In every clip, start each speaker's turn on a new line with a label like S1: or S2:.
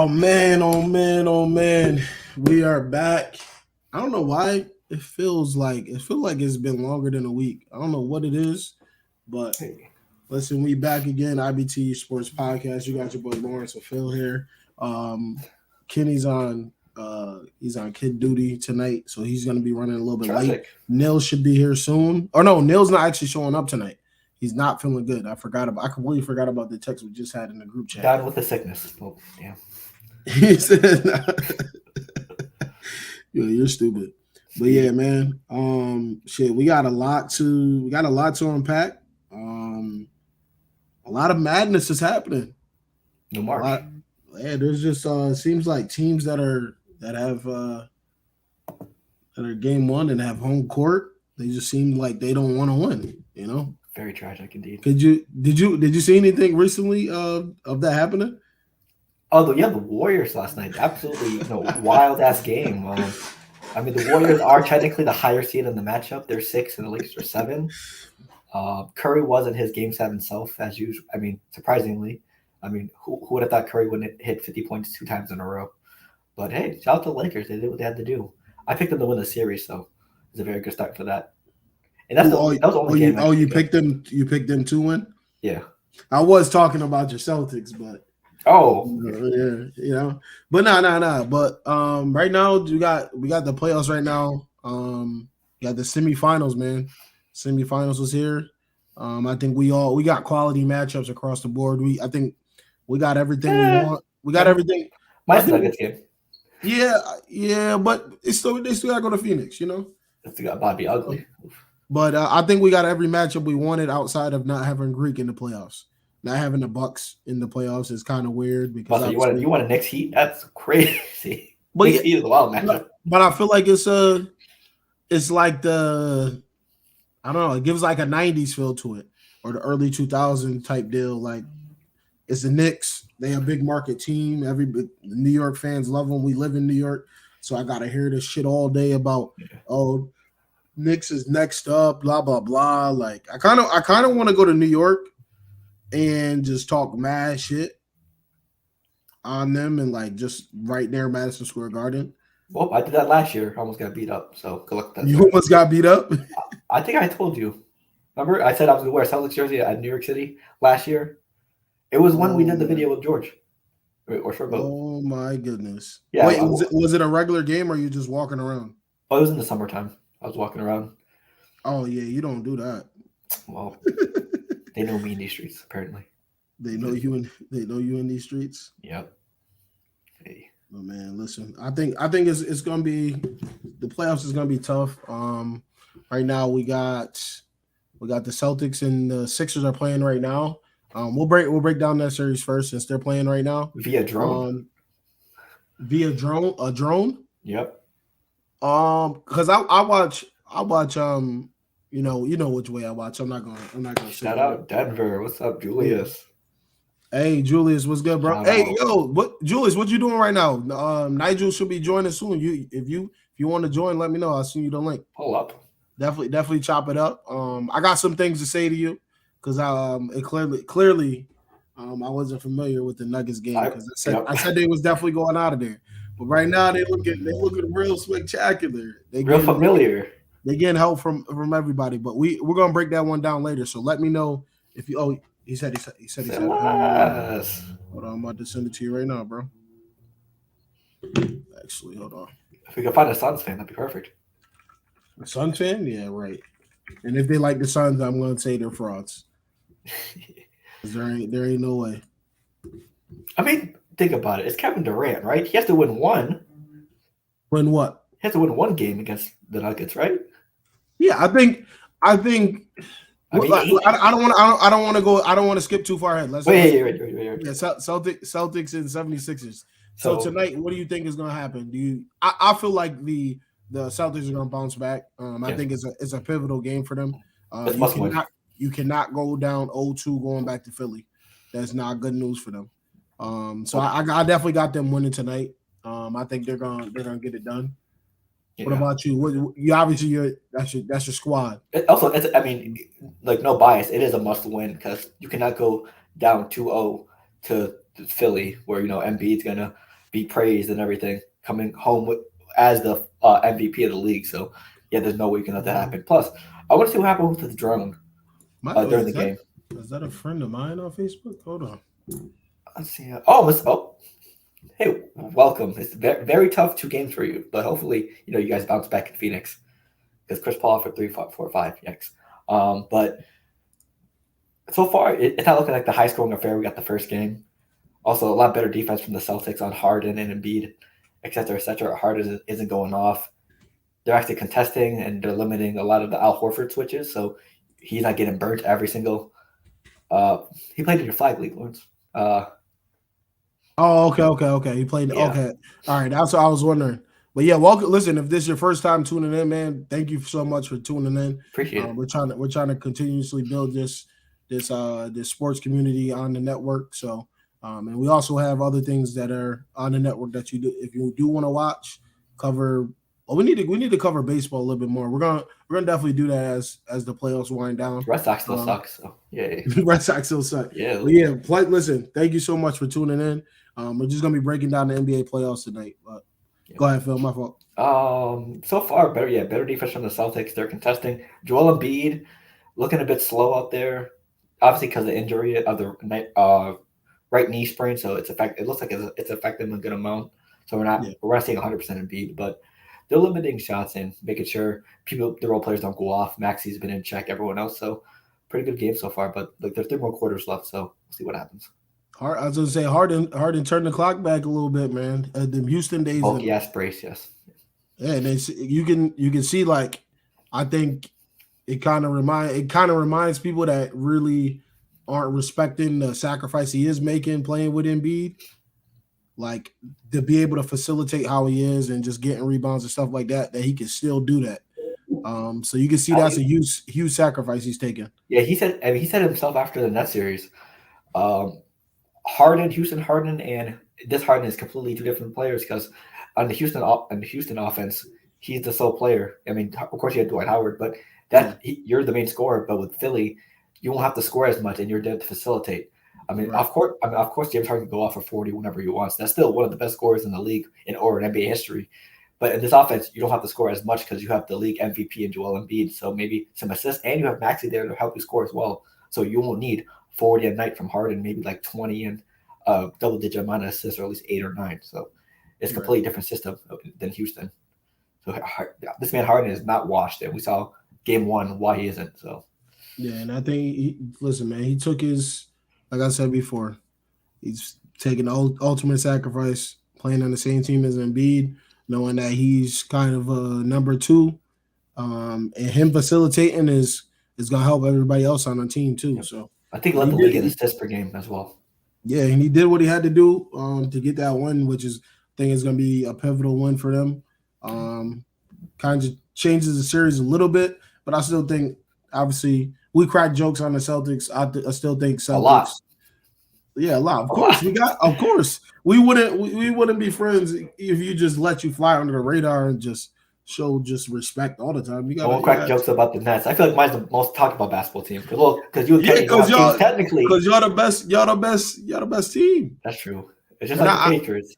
S1: man, oh man, oh man. We are back. I don't know why it feels like it's been longer than a week. I don't know what it is, but
S2: Hey,
S1: listen, we back again. IBTE Sports Podcast. You got your boy Lawrence with Phil here. Kenny's on he's on kid duty tonight, so he's gonna be running a little bit late.
S2: tragic.
S1: Nils should be here soon. Or no, Nils not actually showing up tonight. He's not feeling good. I completely forgot about the text we just had in the group chat.
S2: Down with the sickness. Oh, damn.
S1: He said, "Yo, you're stupid." But yeah, man. Shit, we got a lot to unpack. A lot of madness is happening.
S2: No
S1: A
S2: March.
S1: lot. Yeah, there's just it seems like teams that are game one and have home court. They just seem like they don't want to win. You know.
S2: Very tragic indeed.
S1: Did you see anything recently of that happening?
S2: Oh, yeah, the Warriors last night. Absolutely wild ass game. The Warriors are technically the higher seed in the matchup. They're 6 and the Lakers are 7. Curry wasn't his game 7 self as usual. Surprisingly. Who would have thought Curry wouldn't hit 50 points 2 times in a row? But hey, shout out to the Lakers. They did what they had to do. I picked them to win the series, so it's a very good start for that. And that was the only game.
S1: You picked them. You picked them to win.
S2: Yeah.
S1: I was talking about your Celtics, but yeah. But no. But right now we got the playoffs right now. You got the semifinals, man. Semifinals was here. I think we got quality matchups across the board. I think we got everything we want. We got everything.
S2: Mine's not a good game.
S1: Yeah, but they still gotta go to Phoenix, you know.
S2: It's about to be ugly.
S1: But I think we got every matchup we wanted outside of not having Greek in the playoffs. Not having the Bucks in the playoffs is kind of weird because
S2: Also, you want a Knicks Heat? That's crazy.
S1: But
S2: Knicks Heat is a wild matchup.
S1: But I feel like it's like I don't know, it gives like a 90s feel to it or the early 2000 type deal. Like it's the Knicks. They a big market team. New York fans love them. We live in New York, so I gotta hear this shit all day about Knicks is next up, blah blah blah. Like I kind of want to go to New York and just talk mad shit on them and like just right there, Madison Square Garden.
S2: Well, I did that last year. I almost got beat up. So good luck with that.
S1: You almost got beat up?
S2: I think I told you. Remember, I said I was going to wear a Celtics jersey at New York City last year. It was when we did the video with George or short boat.
S1: Oh my goodness!
S2: Yeah.
S1: Wait, was it a regular game or you just walking around?
S2: Oh, it was in the summertime. I was walking around.
S1: Oh yeah, you don't do that.
S2: Well, they know me in these streets apparently.
S1: They know you in these streets.
S2: Yep. Hey.
S1: Oh man, listen. I think it's gonna be the playoffs is gonna be tough. Right now we got the Celtics and the Sixers are playing right now. We'll break down that series first since they're playing right now
S2: Via drone.
S1: Via drone, a drone.
S2: Yep.
S1: Because I watch you know which way I watch. I'm not gonna
S2: Shout out Denver. What's up, Julius?
S1: Hey Julius, what's good, bro?
S2: Shout
S1: Hey,
S2: out.
S1: Julius, what you doing right now? Nigel should be joining soon. If you want to join, let me know. I'll send you the link.
S2: Pull up.
S1: Definitely chop it up. I got some things to say to you because it clearly I wasn't familiar with the Nuggets game because I said they was definitely going out of there. But right now they looking real spectacular.
S2: Real familiar.
S1: They getting help from everybody. But we're gonna break that one down later. So let me know if you. Oh, he said.
S2: Yes.
S1: Hold on, I'm about to send it to you right now, bro. Actually, hold on.
S2: If we can find a Suns fan, that'd be perfect.
S1: A Suns fan? Yeah, right. And if they like the Suns, I'm going to say they're frauds. There ain't no way.
S2: Think about it. It's Kevin Durant, right? He has to win one.
S1: Win what?
S2: He has to win one game against the Nuggets, right?
S1: Yeah, I think. I don't want to go. I don't want to skip too far ahead.
S2: Wait.
S1: Yeah, Celtics and 76ers. So tonight, what do you think is going to happen? I feel like the Celtics are going to bounce back. I think it's a pivotal game for them. You cannot go down 0-2 going back to Philly. That's not good news for them. So I definitely got them winning tonight. I think they're gonna get it done. Yeah. What about you? That's your squad.
S2: No bias. It is a must win because you cannot go down 2-0 to Philly, where Embiid's gonna be praised and everything, coming home as the MVP of the league. So yeah, there's no way you can let that happen. Plus, I want to see what happened with the drone during the game.
S1: Is that a friend of mine on Facebook? Hold on.
S2: Let's see. Hey, welcome. It's very tough 2 games for you, but hopefully, you guys bounce back in Phoenix because Chris Paul for 3, 4, 5. Yikes. But so far, it's not looking like the high-scoring affair we got the first game. Also, a lot better defense from the Celtics on Harden and Embiid, et cetera, et cetera. Harden isn't going off. They're actually contesting, and they're limiting a lot of the Al Horford switches, so he's not getting burnt every single he played in your flag league, Lawrence.
S1: Okay. He played. Yeah. Okay, all right. That's what I was wondering. But yeah, welcome. Listen, if this is your first time tuning in, man, thank you so much for tuning in.
S2: Appreciate it.
S1: We're trying to continuously build this sports community on the network. So, and we also have other things that are on the network that you do. If you do want to watch, cover. Well, we need to cover baseball a little bit more. We're gonna definitely do that as the playoffs wind down.
S2: Red Sox still suck, so yeah.
S1: Red Sox still suck.
S2: Yeah.
S1: Listen, thank you so much for tuning in. We're just gonna be breaking down the NBA playoffs tonight. But go ahead, Phil. My fault.
S2: So far, better defense from the Celtics. They're contesting. Joel Embiid looking a bit slow out there, obviously because of the injury of the right knee sprain. So it looks like it's affecting him a good amount. So we're not seeing 100% Embiid, but they're limiting shots and making sure the role players don't go off. Maxi's been in check, everyone else. So pretty good game so far, but there's 3 more quarters left, so we'll see what happens.
S1: I was gonna say Harden turned the clock back a little bit, man. The Houston days.
S2: Oh yes, brace, yes.
S1: Yeah, and you can see, like, I think it kind of reminds people that really aren't respecting the sacrifice he is making playing with Embiid. Like, to be able to facilitate how he is and just getting rebounds and stuff like that he can still do that. So you can see that's a huge sacrifice he's taking.
S2: Yeah, he said himself after the Nets series, Houston Harden, and this Harden is completely 2 different players because on the Houston offense, he's the sole player. I mean, of course you have Dwight Howard, but you're the main scorer. But with Philly, you won't have to score as much, and you're there to facilitate. I mean, of course, James Harden can go off for 40 whenever he wants. That's still one of the best scorers in the league or in NBA history. But in this offense, you don't have to score as much because you have the league MVP and Joel Embiid. So maybe some assists, and you have Maxey there to help you score as well. So you won't need 40 a night from Harden, maybe like 20 and double-digit amount of assists, or at least 8 or 9. So it's a completely different system than Houston. So this man Harden is not washed, and we saw game 1 why he isn't. So
S1: yeah, and I think listen, man, he took his. Like I said before, he's taking the ultimate sacrifice, playing on the same team as Embiid, knowing that he's kind of number 2, and him facilitating is going to help everybody else on the team too. Yep. So
S2: I think let the league get assists per game as well.
S1: Yeah, and he did what he had to do to get that one, which is I think is going to be a pivotal one for them. Kind of changes the series a little bit, but I still think, obviously, we crack jokes on the Celtics. I still think Celtics.
S2: A lot.
S1: Yeah, a lot. Of course. We wouldn't be friends if you just let you fly under the radar and just show respect all the time.
S2: I won't crack jokes about the Nets. I feel like mine's the most talked about basketball team. Because you and technically,
S1: because you're the best team.
S2: That's true. It's just like the Patriots.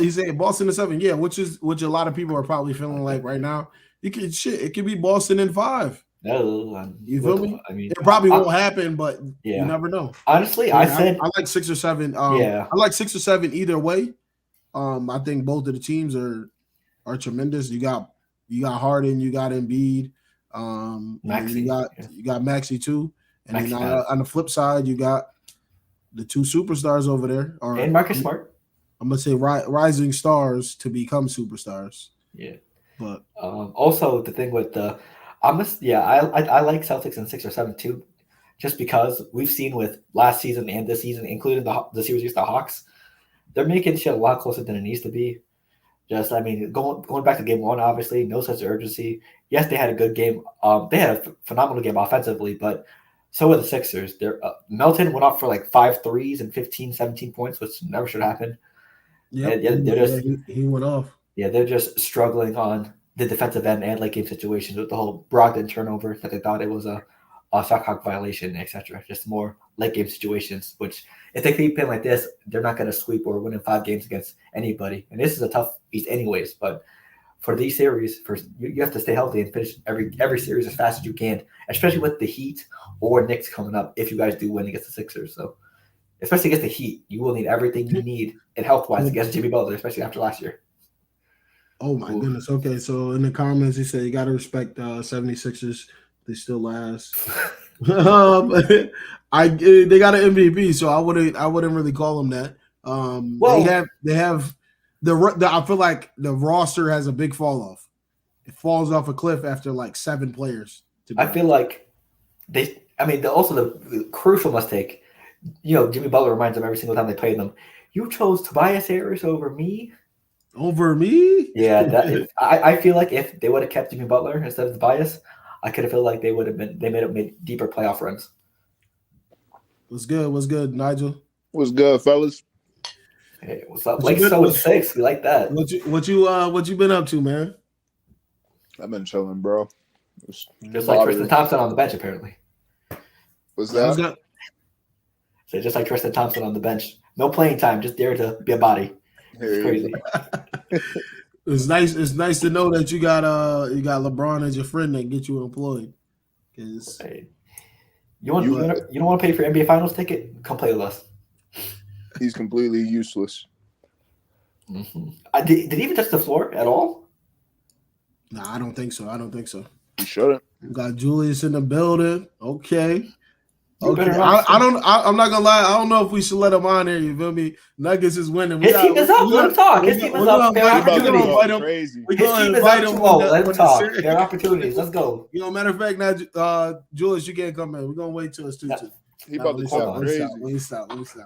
S1: He's saying Boston is 7, yeah, which a lot of people are probably feeling like right now. It could be Boston in 5.
S2: No,
S1: you feel me? I mean, it probably won't happen, but you never know.
S2: Honestly,
S1: I like 6 or 7. I like 6 or 7 either way. I think both of the teams are tremendous. You got Harden, you got Embiid,
S2: Maxey,
S1: you got Maxey too, and then on the flip side, you got the 2 superstars over there,
S2: and Marcus Smart.
S1: I'm gonna say rising stars to become superstars.
S2: Yeah,
S1: but
S2: also the thing with the. I like Celtics in 6 or 7 too, just because we've seen with last season and this season, including the series against the Hawks, they're making shit a lot closer than it needs to be. Going back to game 1, obviously, no such urgency. Yes, they had a good game. They had a phenomenal game offensively, but so were the Sixers. Melton went off for like 5 threes and 15, 17 points, which never should happen.
S1: Yeah, he went off.
S2: Yeah, they're just struggling on the defensive end and late game situations with the whole Brogdon turnover that they thought it was a shot clock violation, etc. Just more late game situations, which if they keep playing like this, they're not going to sweep or win in 5 games against anybody. And this is a tough East anyways, but for these series, you have to stay healthy and finish every series as fast as you can, especially with the Heat or Knicks coming up if you guys do win against the Sixers. So especially against the Heat, you will need everything you need in health-wise against Jimmy Butler, especially after last year.
S1: Oh, my goodness. Okay, so in the comments, he said you got to respect 76ers. They still last. They got an MVP, so I wouldn't really call them that. They have I feel like the roster has a big fall off. It falls off a cliff after like 7 players.
S2: I feel like the crucial mistake, Jimmy Butler reminds them every single time they play them. You chose Tobias Harris over me?
S1: Over me?
S2: Yeah, I feel like if they would have kept Jimmy Butler instead of Tobias, I could have felt like they made deeper playoff runs.
S1: What's good, Nigel?
S3: What's good, fellas?
S2: Hey, what's up? Like 6. We like that.
S1: What you been up to, man?
S3: I've been chilling, bro.
S2: Just like Tristan Thompson on the bench, apparently.
S3: What's that?
S2: So just like Tristan Thompson on the bench. No playing time, just there to be a body. It's crazy.
S1: It's nice to know that you got LeBron as your friend that get you employed. Cause
S2: you don't want to pay for NBA Finals ticket? Come play with us.
S3: He's completely useless.
S2: Mm-hmm. Did he even touch the floor at all?
S1: No, I don't think so.
S3: He shouldn't.
S1: We got Julius in the building. Okay.
S2: I'm
S1: not gonna lie. I don't know if we should let him on here. You feel me? Nuggets is winning.
S2: His team is up. Let him talk. His team is up. There are
S3: opportunities.
S2: His team is up. Let him talk. There are opportunities. Let's go.
S1: Matter of fact, now, Julius, you can't come in. We're gonna wait till it's 2-2.
S3: He about to talk crazy.
S1: Let me stop. What's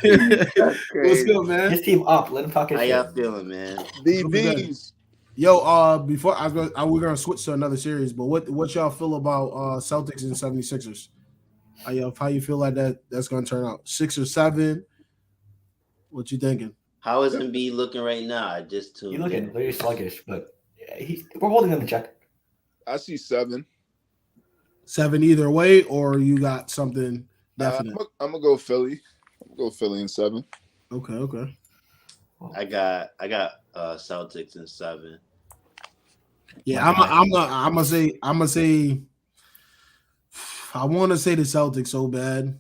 S1: good, man?
S2: His team up. Let him talk.
S4: How y'all feeling, man?
S3: DBs.
S1: Yo, before we're gonna switch to another series, but what y'all feel about Celtics and 76ers? How you feel like that's gonna turn out? 6 or 7? What you thinking?
S4: How is Embiid looking right now? I just tuned.
S2: He's looking very sluggish, but we're holding him in check.
S3: I see 7.
S1: 7 either way, or you got something definite?
S3: I'm gonna go Philly. I'm gonna go Philly in 7.
S1: Okay.
S4: I got Celtics in 7.
S1: Yeah, I'm gonna say. I want to say the Celtics so bad.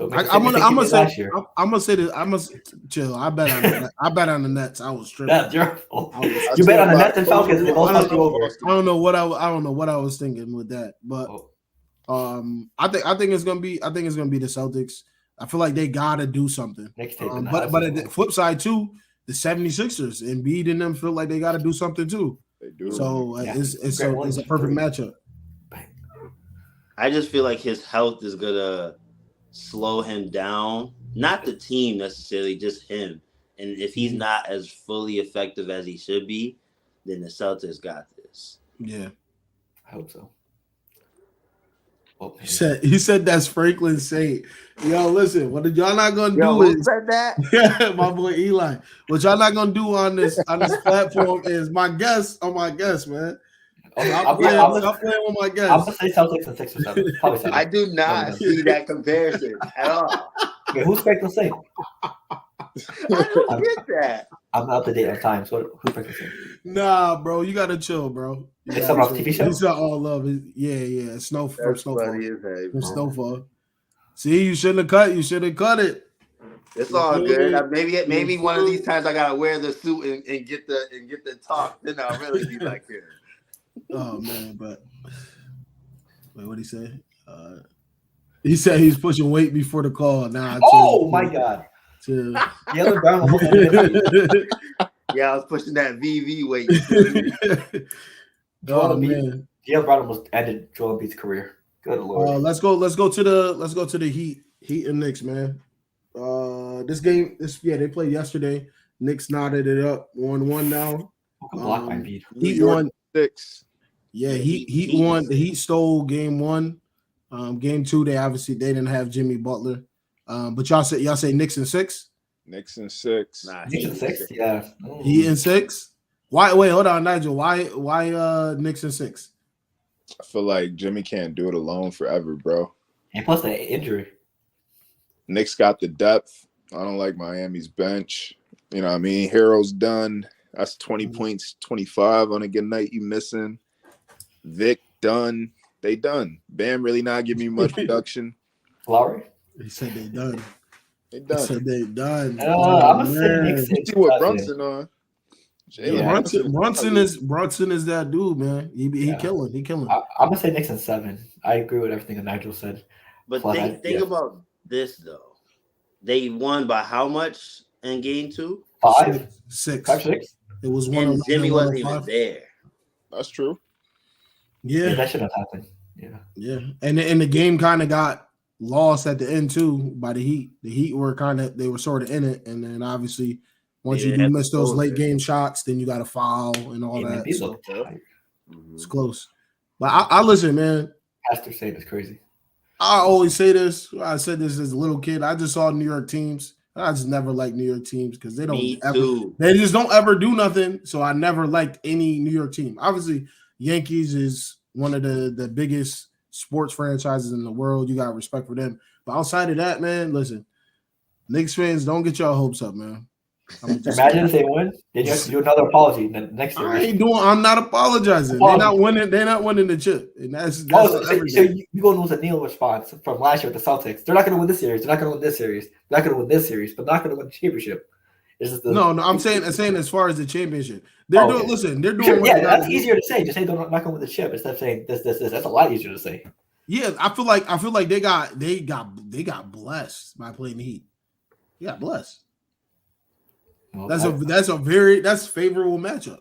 S1: I'm gonna say this. I'm gonna chill. I bet on the Nets. I was tripping.
S2: That's your fault. You bet on the Nets and Falcons. They both fucked you over.
S1: I don't know what I was thinking with that, but I think it's gonna be the Celtics. I feel like they gotta do something. But at the flip side too, the 76ers, Embiid and them feel like they gotta do something too.
S3: They do.
S1: So it's a perfect matchup.
S4: I just feel like his health is gonna slow him down. Not the team necessarily, just him. And if he's not as fully effective as he should be, then the Celtics got this.
S1: Yeah,
S2: I hope so.
S1: He said that's Franklin Saint. Yo, listen, what y'all not gonna do is
S4: said that?
S1: my boy Eli. What y'all not gonna do on this platform is my guess, man. I'm playing with my guess.
S2: I'm gonna say Celtics in 6 or 7. Probably 7.
S4: I do not see that comparison at all.
S2: Okay, who's Franklin Saint?
S4: I don't get that.
S2: I'm not up to date on time. So who's Franklin Saint?
S1: Nah, bro, you gotta chill, bro.
S2: It's something off TV show.
S1: He's all love. Yeah. Snowfall. From Snowfall. See, you shouldn't have cut it.
S4: It's all good. Maybe one of these times I gotta wear the suit and get the talk. Then I'll really be like this.
S1: Oh man, but wait, what did he say? He said he's pushing weight before the call.
S2: My God. Yellow Brown almost ended it.
S4: Yeah, I was pushing that VV weight.
S2: Man. Yellow Brown almost ended Joel Embiid's career. Good Lord.
S1: Let's go to the Heat and Knicks, man. This game, they played yesterday. Knicks knotted it up 1-1 now.
S2: Blocked by Embiid.
S1: Heat won
S3: 6.
S1: Yeah, Heat won. The Heat stole game 1. Game 2, they didn't have Jimmy Butler. But y'all say Knicks in 6?
S3: Knicks in 6.
S4: Nah,
S2: Knicks in 6? Yeah.
S1: Heat in 6? Why? Wait, hold on, Nigel. Why Knicks in 6?
S3: I feel like Jimmy can't do it alone forever, bro.
S2: And plus the injury.
S3: Knicks got the depth. I don't like Miami's bench. You know what I mean? Hero's done. That's 20 points, 25 on a good night you missing. Vic done. They done. Bam really not giving me much production.
S2: Lowry?
S1: He said they done.
S3: They
S1: He
S3: done.
S1: said they done.
S2: I'm gonna say Knicks.
S3: You see what Brunson on? Jalen
S1: Brunson is that dude, man. He killing. He killing.
S2: I'm gonna say Knicks in 7. I agree with everything that Nigel said.
S4: But
S2: Plus,
S4: think about this though. They won by how much in game 2?
S2: 5,
S1: 6.
S2: 5, 6.
S1: It was
S4: And Jimmy wasn't even
S1: 105.
S4: there.
S3: That's true.
S2: Yeah,
S1: Yeah,
S2: that should have happened. Yeah.
S1: and the game kind of got lost at the end too by the Heat. The Heat were they were sort of in it, and then obviously once you do miss those late game shots, then you got to foul and all that.
S2: They
S1: So
S2: look tired.
S1: it's close. But I listen, man.
S2: Pastor saying it's crazy.
S1: I always say this. I said this as a little kid. I just saw New York teams. I just never liked New York teams because they they just don't ever do nothing. So I never liked any New York team. Obviously, Yankees is one of the biggest sports franchises in the world. You got respect for them. But outside of that, man, listen, Knicks fans, don't get your hopes up, man.
S2: Imagine if they win, then you have to do another apology next year.
S1: I'm not apologizing. They're not winning the chip. And that's
S2: so you're gonna lose a Neal response from last year with the Celtics. They're not gonna win this series. They're not gonna win this series. They're not gonna win this series, but not gonna win the championship.
S1: No, I'm saying as far as the championship. They're doing
S2: sure, that's easier to say. Just say they're not gonna win the chip instead of saying this. That's a lot easier to say.
S1: Yeah, I feel like they got blessed by playing the Heat. They got blessed. Well, that's a favorable matchup.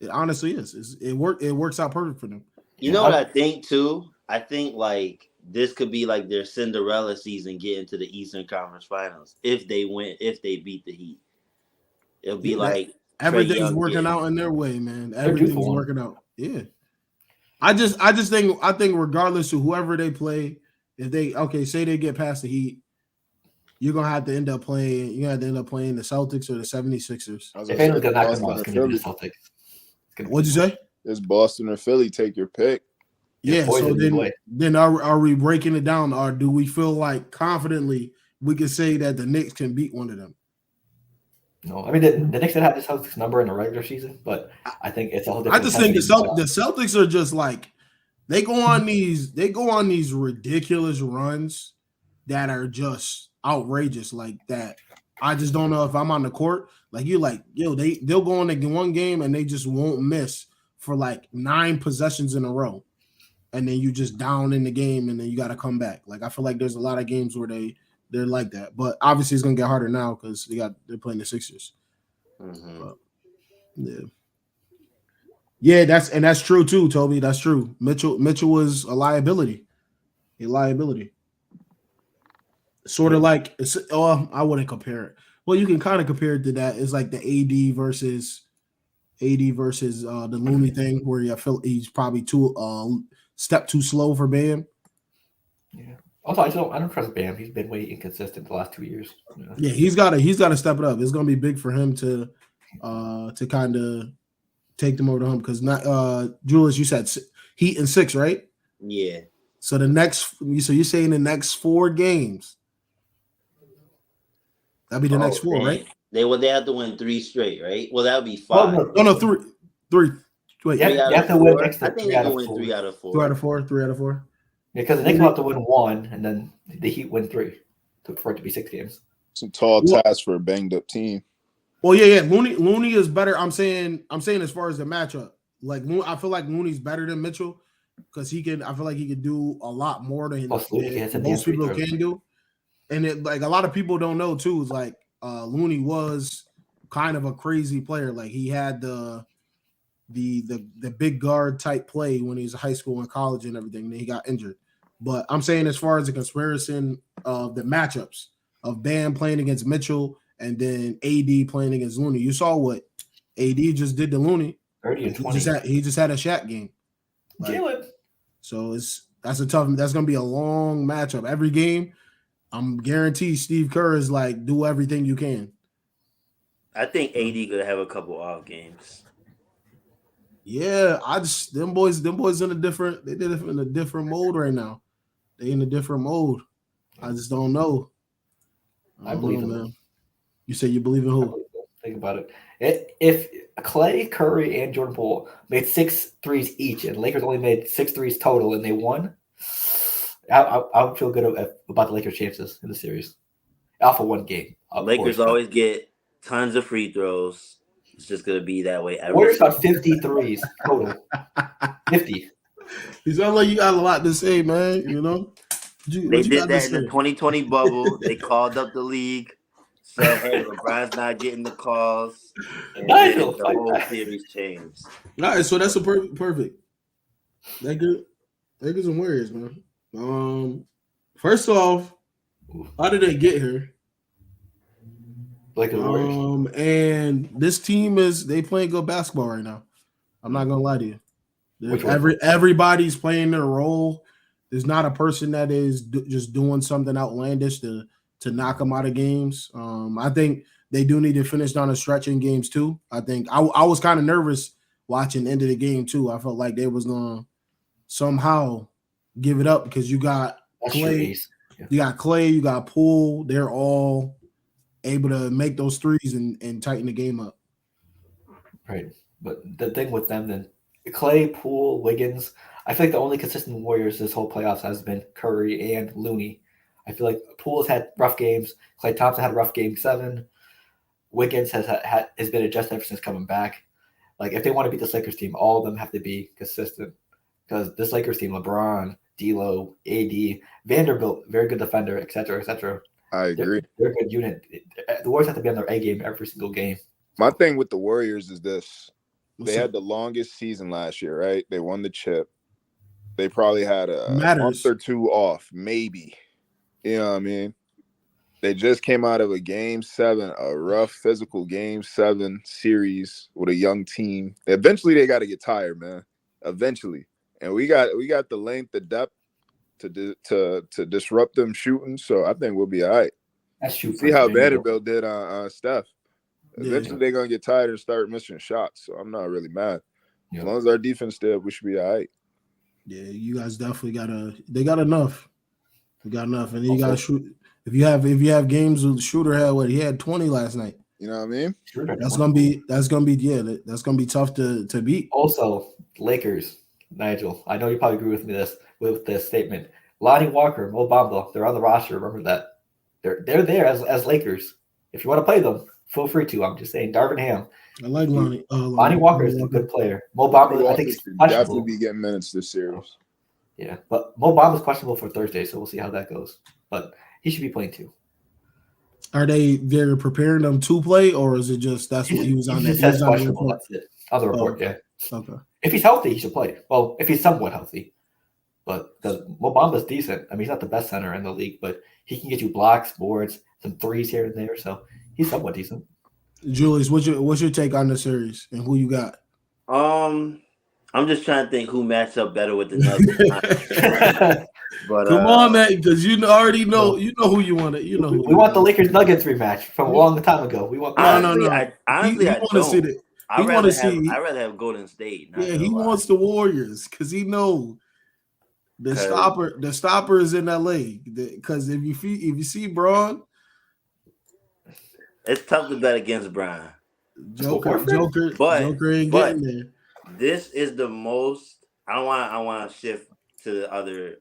S1: It honestly is. It works out perfect for them.
S4: You know what I think too? I think like this could be like their Cinderella season getting to the Eastern Conference Finals if they beat the Heat. It'll be like
S1: everything's working out in their way, man. Everything's working out. Yeah. I think regardless of whoever they play, if they say they get past the Heat, you're gonna have to end up playing. You have to end up playing the Celtics or the 76ers.
S2: If anyone's gonna knock them off, it's gonna be the Celtics.
S1: What'd you say?
S3: It's Boston or Philly. Take your pick.
S1: Yeah. So then are we breaking it down, or do we feel like confidently we can say that the Knicks can beat one of them?
S2: No, I mean the Knicks did have the Celtics number in the regular season, but I think it's a whole different.
S1: I just think the Celtics are just like they go on these ridiculous runs that are just outrageous like that. I just don't know if I'm on the court. Like you'll go in one game and they just won't miss for like 9 possessions in a row, and then you just down in the game and then you got to come back. Like I feel like there's a lot of games where they're like that, but obviously it's gonna get harder now because they're playing the Sixers.
S4: Mm-hmm.
S1: But, yeah, that's true too, Toby. That's true. Mitchell was a liability. Sort of like I wouldn't compare it. Well, you can kind of compare it to that. It's like the AD versus the Looney thing, where you feel he's probably step too slow for Bam.
S2: Yeah. Also, I don't trust Bam. He's been way inconsistent the last 2 years.
S1: Yeah, he's got to step it up. It's gonna be big for him to kind of take them over to him because Julius, you said Heat in 6, right?
S4: Yeah.
S1: So you're saying the next 4 games. That'd be the next 4, right?
S4: They have to win 3 straight, right? Well, that would be 5.
S1: No, 3. Wait,
S2: you have to win next.
S4: I think they can win 3 out of 4.
S1: 2 out of 4. 3 out of 4.
S2: Yeah, because the Knicks have to win 1, and then the Heat win 3 for it to be 6 games.
S3: Some tall task for a banged up team.
S1: Well, yeah. Looney is better. I'm saying as far as the matchup, like I feel like Looney's better than Mitchell because I feel like he could do a lot more than most people can do. And it, like a lot of people don't know too, is like Looney was kind of a crazy player. Like he had the big guard type play when he was in high school and college and everything. And then he got injured. But I'm saying as far as the comparison of the matchups of Bam playing against Mitchell and then AD playing against Looney, you saw what AD just did to Looney.
S2: 30 and 20.
S1: He just had a Shaq game.
S2: Jalen.
S1: So that's going to be a long matchup. Every game, I'm guaranteed Steve Kerr is like, do everything you can.
S4: I think AD could have a couple off games.
S1: Yeah, them boys in a different mode right now. They in a different mode. I just don't know.
S2: I believe in
S1: man. You say you believe in who?
S2: Think about it. If Clay, Curry, and Jordan Poole made 6 threes each, and Lakers only made 6 threes total, and they won, I would feel good about the Lakers' chances in the series. Alpha one game.
S4: Lakers always get tons of free throws. It's just gonna be that way.
S2: Warriors got 50 threes total. 50.
S1: You sound like you got a lot to say, man. You know.
S4: They did that in the 2020 bubble. They called up the league, said, "Hey, LeBron's not getting the calls." And the whole series changed.
S1: All right, so that's a perfect. Lakers and Warriors, man. First off, how did they get here?
S2: Lakers Warriors.
S1: And this team they playing good basketball right now. I'm not gonna lie to you. Everybody's playing their role. There's not a person that is just doing something outlandish to knock them out of games. I think they do need to finish down a stretch in games too. I think I was kind of nervous watching the end of the game too. I felt like they was gonna somehow give it up because you got Clay, you got Clay, you got Poole. They're all able to make those threes and tighten the game up.
S2: Right, but the thing with them then, Clay, Poole, Wiggins. I feel like the only consistent Warriors this whole playoffs has been Curry and Looney. I feel like Poole has had rough games. Klay Thompson had a rough game 7. Wiggins has been adjusted ever since coming back. Like if they want to beat this Lakers team, all of them have to be consistent. Because this Lakers team, LeBron, D'Lo, AD, Vanderbilt, very good defender, etc., etc.
S3: I agree.
S2: They're a good unit. The Warriors have to be on their A game every single game.
S3: My thing with the Warriors is this: they had the longest season last year, right? They won the chip. They probably had a month or 2 off, maybe. You know what I mean? They just came out of a Game 7, a rough physical Game 7 series with a young team. Eventually, they got to get tired, man. Eventually, and we got the length, the depth to disrupt them shooting. So I think we'll be all right. See how Vanderbilt did on Steph. Eventually, they're gonna get tired and start missing shots. So I'm not really mad. As long as our defense did, we should be all right.
S1: Yeah, you guys definitely they got enough. We got enough. And then you gotta shoot. If you have games with Shooter had he had 20 last night.
S3: You know what I mean?
S1: That's gonna be tough to beat.
S2: Also, Lakers, Nigel. I know you probably agree with me with this statement. Lonnie Walker, Mo Bamba, they're on the roster. Remember that. They're there as Lakers. If you want to play them, feel free to. I'm just saying, Darvin Ham.
S1: I like Lonnie.
S2: Lonnie Walker is a good player. Mo Bamba, I think, is
S3: definitely be getting minutes this series.
S2: Yeah, but Mo Bamba is questionable for Thursday, so we'll see how that goes. But he should be playing too.
S1: Are they're preparing them to play, or is it just that's what he was on?
S2: He says questionable. That's it. Other report, yeah.
S1: Okay.
S2: If he's healthy, he should play. Well, if he's somewhat healthy, but because Mo Bamba's decent. I mean, he's not the best center in the league, but he can get you blocks, boards, some threes here and there. So he's somewhat decent.
S1: Julius, what's your take on the series and who you got?
S4: I'm just trying to think who matched up better with the Nuggets. But
S1: come on, man, because already know who you want to. You know,
S2: we want the Lakers Nuggets rematch from a long time ago. We want.
S4: No. I want
S1: to see that.
S4: I'd rather have Golden State.
S1: He wants the Warriors because he knows the stopper is in LA. Because if you see Braun,
S4: it's tough to bet against Brian.
S1: Joker ain't getting there.
S4: This is the most. I want to shift to the other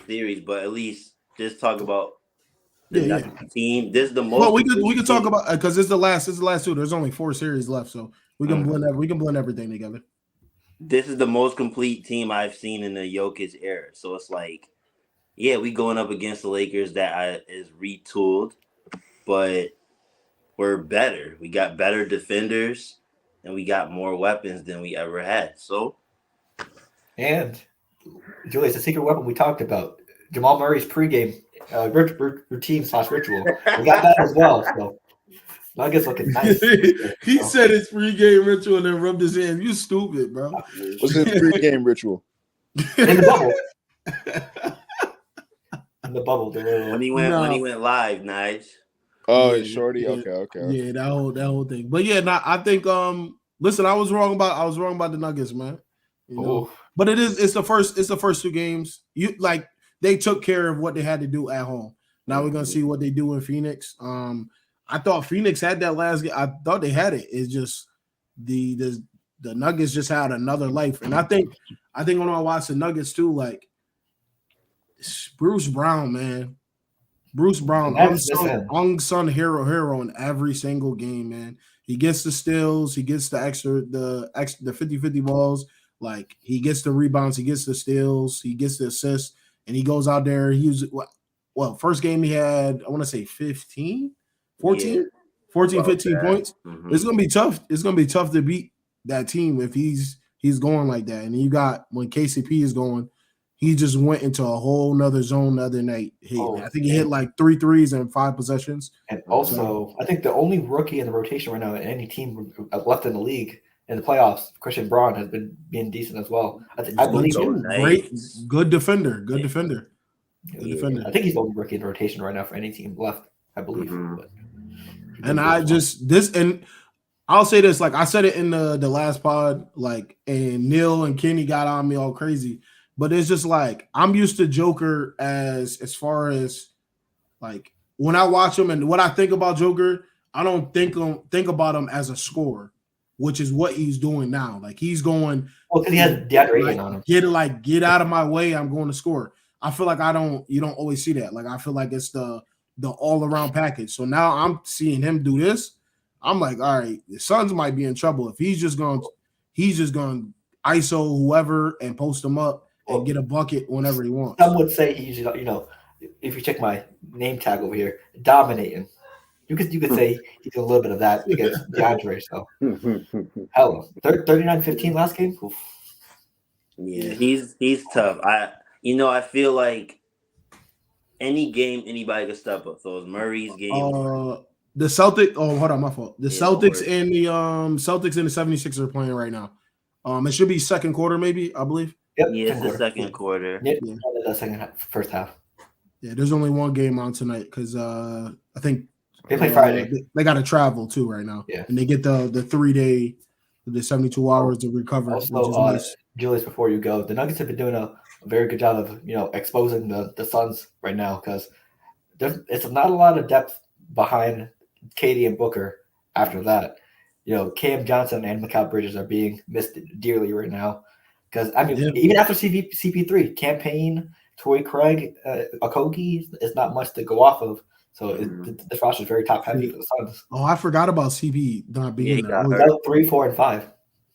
S4: series, but at least just talk about the team. This is the most.
S1: Well, we could talk about because it's the last 2. There's only 4 series left, so we can blend everything together.
S4: This is the most complete team I've seen in the Jokic era. So it's like, yeah, we going up against the Lakers that is retooled, but we're better. We got better defenders, and we got more weapons than we ever had. So,
S2: and Julius, the secret weapon we talked about, Jamal Murray's pregame routine/ritual. We got that as well. So Nuggets looking nice.
S1: He said his pregame ritual and then rubbed his hand. You stupid, bro.
S3: What's his pregame ritual?
S2: In the bubble. In the bubble.
S4: When he went live, Nige.
S3: Oh, it's Shorty. Okay.
S1: Yeah, that whole thing. But yeah, I think listen, I was wrong about the Nuggets, man. You know? But it's the first 2 games. You like they took care of what they had to do at home. Now we're gonna see what they do in Phoenix. I thought Phoenix had that last game. I thought they had it. It's just the Nuggets just had another life, and I think when I watch the Nuggets too, like Bruce Brown, man. Bruce Brown, unsung hero in every single game, man. He gets the steals, he gets the 50-50 balls, like he gets the rebounds, he gets the steals, he gets the assists, and he goes out there. He was first game he had, I want to say 14, 15 points. Mm-hmm. It's gonna be tough. It's gonna be tough to beat that team if he's going like that. And you got when KCP is going. He just went into a whole nother zone the other night. I think he hit like 3 threes in 5 possessions.
S2: And also, I think the only rookie in the rotation right now in any team left in the league in the playoffs, Christian Braun, has been being decent as well. I believe
S1: good defender. Good defender.
S2: I think he's the only rookie in the rotation right now for any team left, I believe.
S1: Mm-hmm. And I'll say this, like I said it in the last pod, like, and Neil and Kenny got on me all crazy. But it's just like I'm used to Joker as far as like when I watch him and what I think about Joker, I don't think about him as a scorer, which is what he's doing now. Like he's going.
S2: Well, because he has DeAndre Ayton on him.
S1: Get out of my way. I'm going to score. I feel like you don't always see that. Like I feel like it's the all around package. So now I'm seeing him do this. I'm like, all right, the Suns might be in trouble if he's just going ISO whoever and post him up. And get a bucket whenever he wants.
S2: Some would say he's, if you check my name tag over here, dominating. You could say he did a little bit of that against DeAndre. So, hell, 39-15 last game. Oof.
S4: Yeah, he's tough. I feel like any game anybody could step up. So it's Murray's game.
S1: The Celtics. Oh, hold on, my fault. The Celtics and the 76ers are playing right now. It should be second quarter, maybe I believe.
S2: Yep,
S4: yeah, it's the second quarter.
S2: Yeah, the first half.
S1: Yeah, there's only one game on tonight because I think
S2: they play Friday.
S1: They got to travel too right now.
S2: Yeah,
S1: and they get the 3-day, the 72 hours to recover.
S2: Also, which is nice. Julius, before you go, the Nuggets have been doing a very good job of exposing the Suns right now because it's not a lot of depth behind KD and Booker. After that, Cam Johnson and Mikal Bridges are being missed dearly right now. Because, even after CP3, Campaign, Torrey Craig, Okogie, it's not much to go off of. So this roster is very top heavy for the Suns.
S1: Oh, I forgot about CP not being there.
S2: 3, 4, and 5.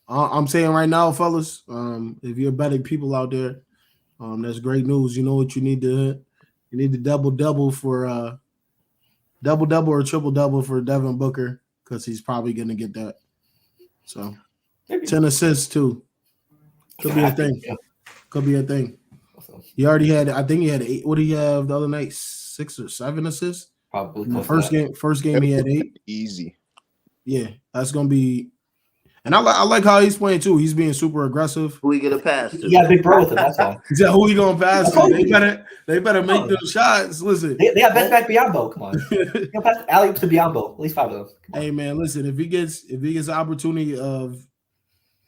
S1: I'm saying right now, fellas, if you're betting people out there, that's great news. You know what you need to hit? You need the double-double for double-double or triple-double for Devin Booker because he's probably going to get that. So, 10 assists, too. Could be a thing. Could be a thing. He already had. I think he had 8. What did he have the other night? 6 or 7 assists.
S2: Probably.
S1: In the first game he had 8.
S3: Easy.
S1: Yeah, that's gonna be. And I like how he's playing too. He's being super aggressive.
S4: Who he gonna pass to?
S2: Yeah, big bro with him. That's why.
S1: Yeah, who he gonna pass to? They better make those shots. Listen,
S2: they got best back Biombo. Come on, pass alley to Biombo. At least 5 of them.
S1: Hey man, listen. If he gets the opportunity of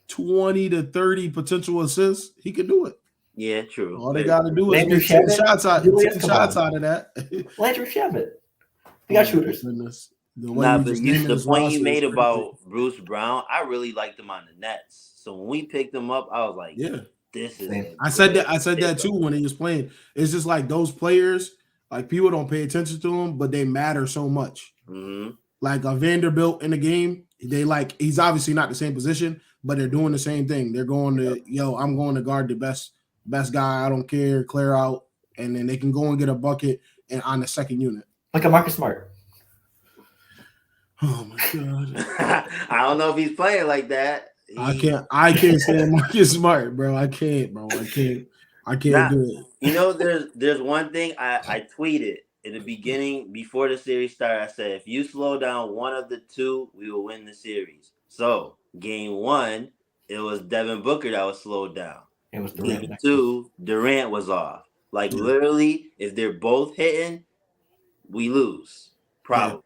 S1: 20 to 30 potential assists, he can do it.
S4: Yeah, true.
S1: All they got to do is make 10 shots out of that.
S2: Landry Shamet. We got shooters.
S4: The point you made about Bruce Brown, I really liked him on the Nets. So when we picked him up, I was like,
S1: yeah,
S4: this is.
S1: I said that too when he was playing. It's just like those players, like people don't pay attention to them, but they matter so much.
S4: Mm-hmm.
S1: Like a Vanderbilt in the game, he's obviously not the same position, but they're doing the same thing. They're going to, I'm going to guard the best guy. I don't care, clear out, and then they can go and get a bucket and on the second unit.
S2: Like a Marcus Smart.
S1: Oh my god!
S4: I don't know if he's playing like that.
S1: I can't stand Marcus Smart, bro. I can't do it.
S4: There's one thing I tweeted in the beginning before the series started. I said, if you slow down one of the two, we will win the series. So game 1, it was Devin Booker that was slowed down.
S2: It was Durant.
S4: Game 2, Durant was off. Like literally, if they're both hitting, we lose. Probably.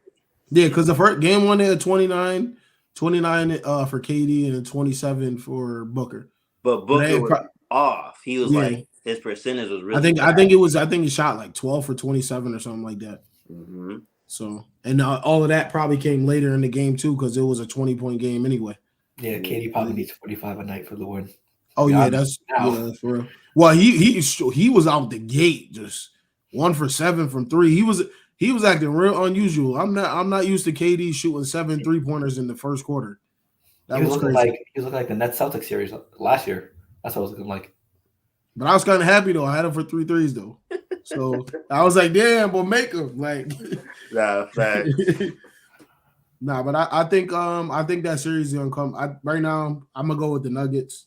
S1: Yeah, because the first game 1 they had 29 for KD and 27 for Booker.
S4: But Booker off. He was
S1: Yeah.
S4: like his percentage was really.
S1: I think he shot like 12 for 27 or something like that.
S4: Mm-hmm.
S1: So, and all of that probably came later in the game too, because it was a 20-point game anyway.
S2: Yeah, KD probably needs 45 a night for the win.
S1: Oh yeah, that's for real. Well, he was out the gate just 1 for 7 from 3. He was acting real unusual. I'm not used to KD shooting 7 3-pointers in the first quarter. That was crazy.
S2: He was looking like the Nets Celtics series last year. That's what I was looking like.
S1: But I was kind of happy though. I had him for 3 threes though. So I was like, damn, but make him like.
S4: Nah, fact.
S1: Nah, but I think that series is gonna come. Right now, I'm gonna go with the Nuggets.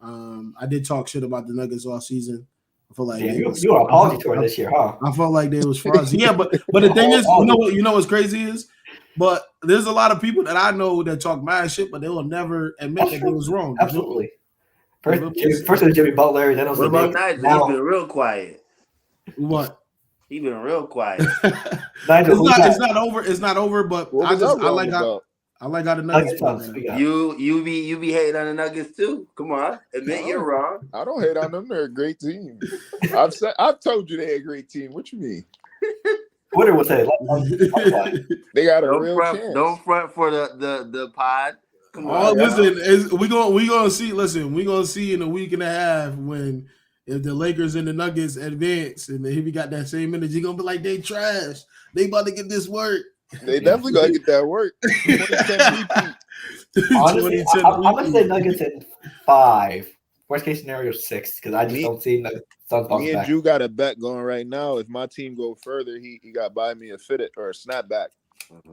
S1: I did talk shit about the Nuggets all season. I feel like
S2: you were apology tour this year, huh?
S1: I felt like they was frosty. Yeah, but the thing is, you know what's crazy is, but there's a lot of people that I know that talk mad shit, but they will never admit that they was wrong.
S2: Absolutely. First it was Jimmy Butler, then it was
S4: what about Nigel? He's been real quiet.
S1: What?
S4: He been real quiet.
S2: Nigel,
S1: it's not over. It's not over. But I like how the Nuggets play.
S4: You be hating on the Nuggets too. Come on, admit you're wrong.
S3: I don't hate on them. They're a great team. I've told you they're a great team. What you mean?
S2: Twitter would say
S3: they got a real chance.
S4: Don't front for the pod. Come on.
S1: Oh, listen, we gonna see. Listen, we gonna see in a week and a half when. If the Lakers and the Nuggets advance and if he got that same energy, gonna be like they trash. They about to get this work.
S3: They definitely gonna get that work.
S2: Honestly, I'm gonna say Nuggets in 5. Worst case scenario 6 because I just don't see the Suns bounce
S3: Me and
S2: back.
S3: Drew got a bet going right now. If my team go further, he got to buy me a fitted or a snapback,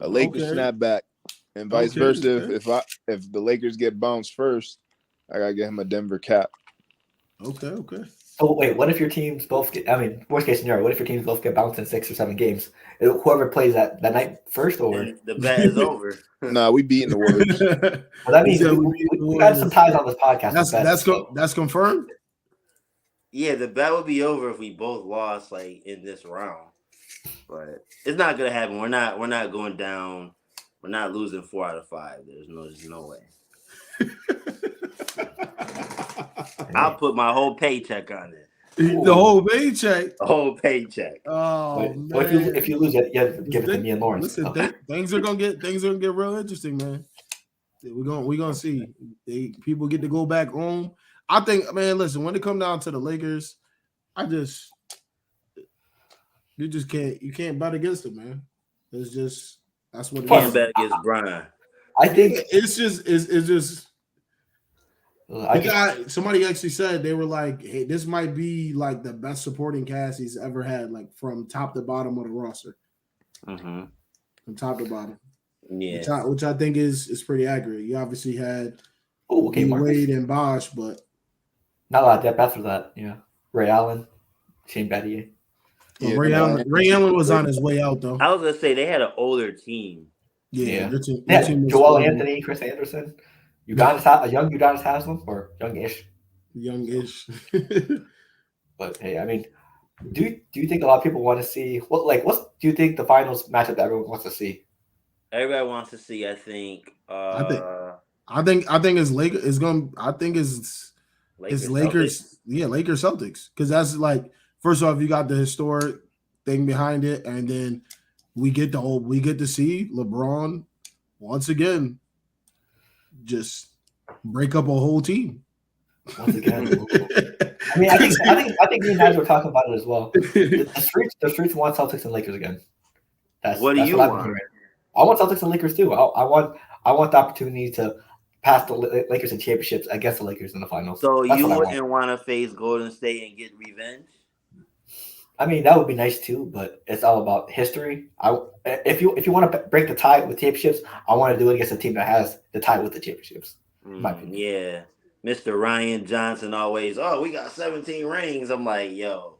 S3: a Lakers snapback, and vice versa. Okay. If the Lakers get bounced first, I gotta get him a Denver cap.
S1: Okay.
S2: Oh wait, what if your teams both get? I mean, worst case scenario, what if your teams both get bounced in 6 or 7 games? Whoever plays that night first, or
S4: the bet is over.
S3: Nah, we beating the Warriors.
S2: Well, that means we got some ties on this podcast.
S1: That's confirmed.
S4: Yeah, the bet would be over if we both lost like in this round, but it's not gonna happen. We're not going down. We're not losing 4 out of 5. There's no way. I'll put my whole paycheck on it.
S1: The whole paycheck.
S4: The whole paycheck.
S1: Oh man!
S2: Well, if you lose it, you have to give it to me and Lawrence.
S1: Listen, things are gonna get real interesting, man. We're gonna see. People get to go back home. I think, man. Listen, when it come down to the Lakers, you can't bet against them, man. That's what it is.
S4: Can't bet against Brian.
S2: I think
S1: it's just. Somebody actually said they were like, hey, this might be like the best supporting cast he's ever had, like from top to bottom of the roster.
S4: Mm-hmm.
S1: From top to bottom.
S4: Yeah.
S1: Which I think is pretty accurate. You obviously had
S2: Wade
S1: and Bosh, but
S2: not a lot of depth after that. Yeah. Ray Allen, Shane Battier.
S1: Yeah, Ray Allen was on his way out though.
S4: I was gonna say they had an older team.
S1: Yeah. Their team
S2: Joel Anthony, Chris Anderson. A young Udonis Haslem or youngish. But hey, I mean, do you think a lot of people want to see what do you think the finals matchup that everyone wants to see?
S4: Everybody wants to see. I think
S1: it's Lakers. It's going. I think it's Lakers. Celtics. Yeah, Lakers Celtics, because that's like first off, you got the historic thing behind it, and then we get to see LeBron once again. Just break up a whole team.
S2: Once again, I mean, I think me and Nigel were talking about it as well. The streets want Celtics and Lakers again.
S4: What do you want?
S2: I want Celtics and Lakers too. I want the opportunity to pass the Lakers in championships against the Lakers in the finals.
S4: So you wouldn't want to face Golden State and get revenge?
S2: I mean, that would be nice too, but it's all about history. If you want to break the tie with championships, I want to do it against a team that has the tie with the championships.
S4: Yeah. Mr. Ryan Johnson always, we got 17 rings. I'm like, yo,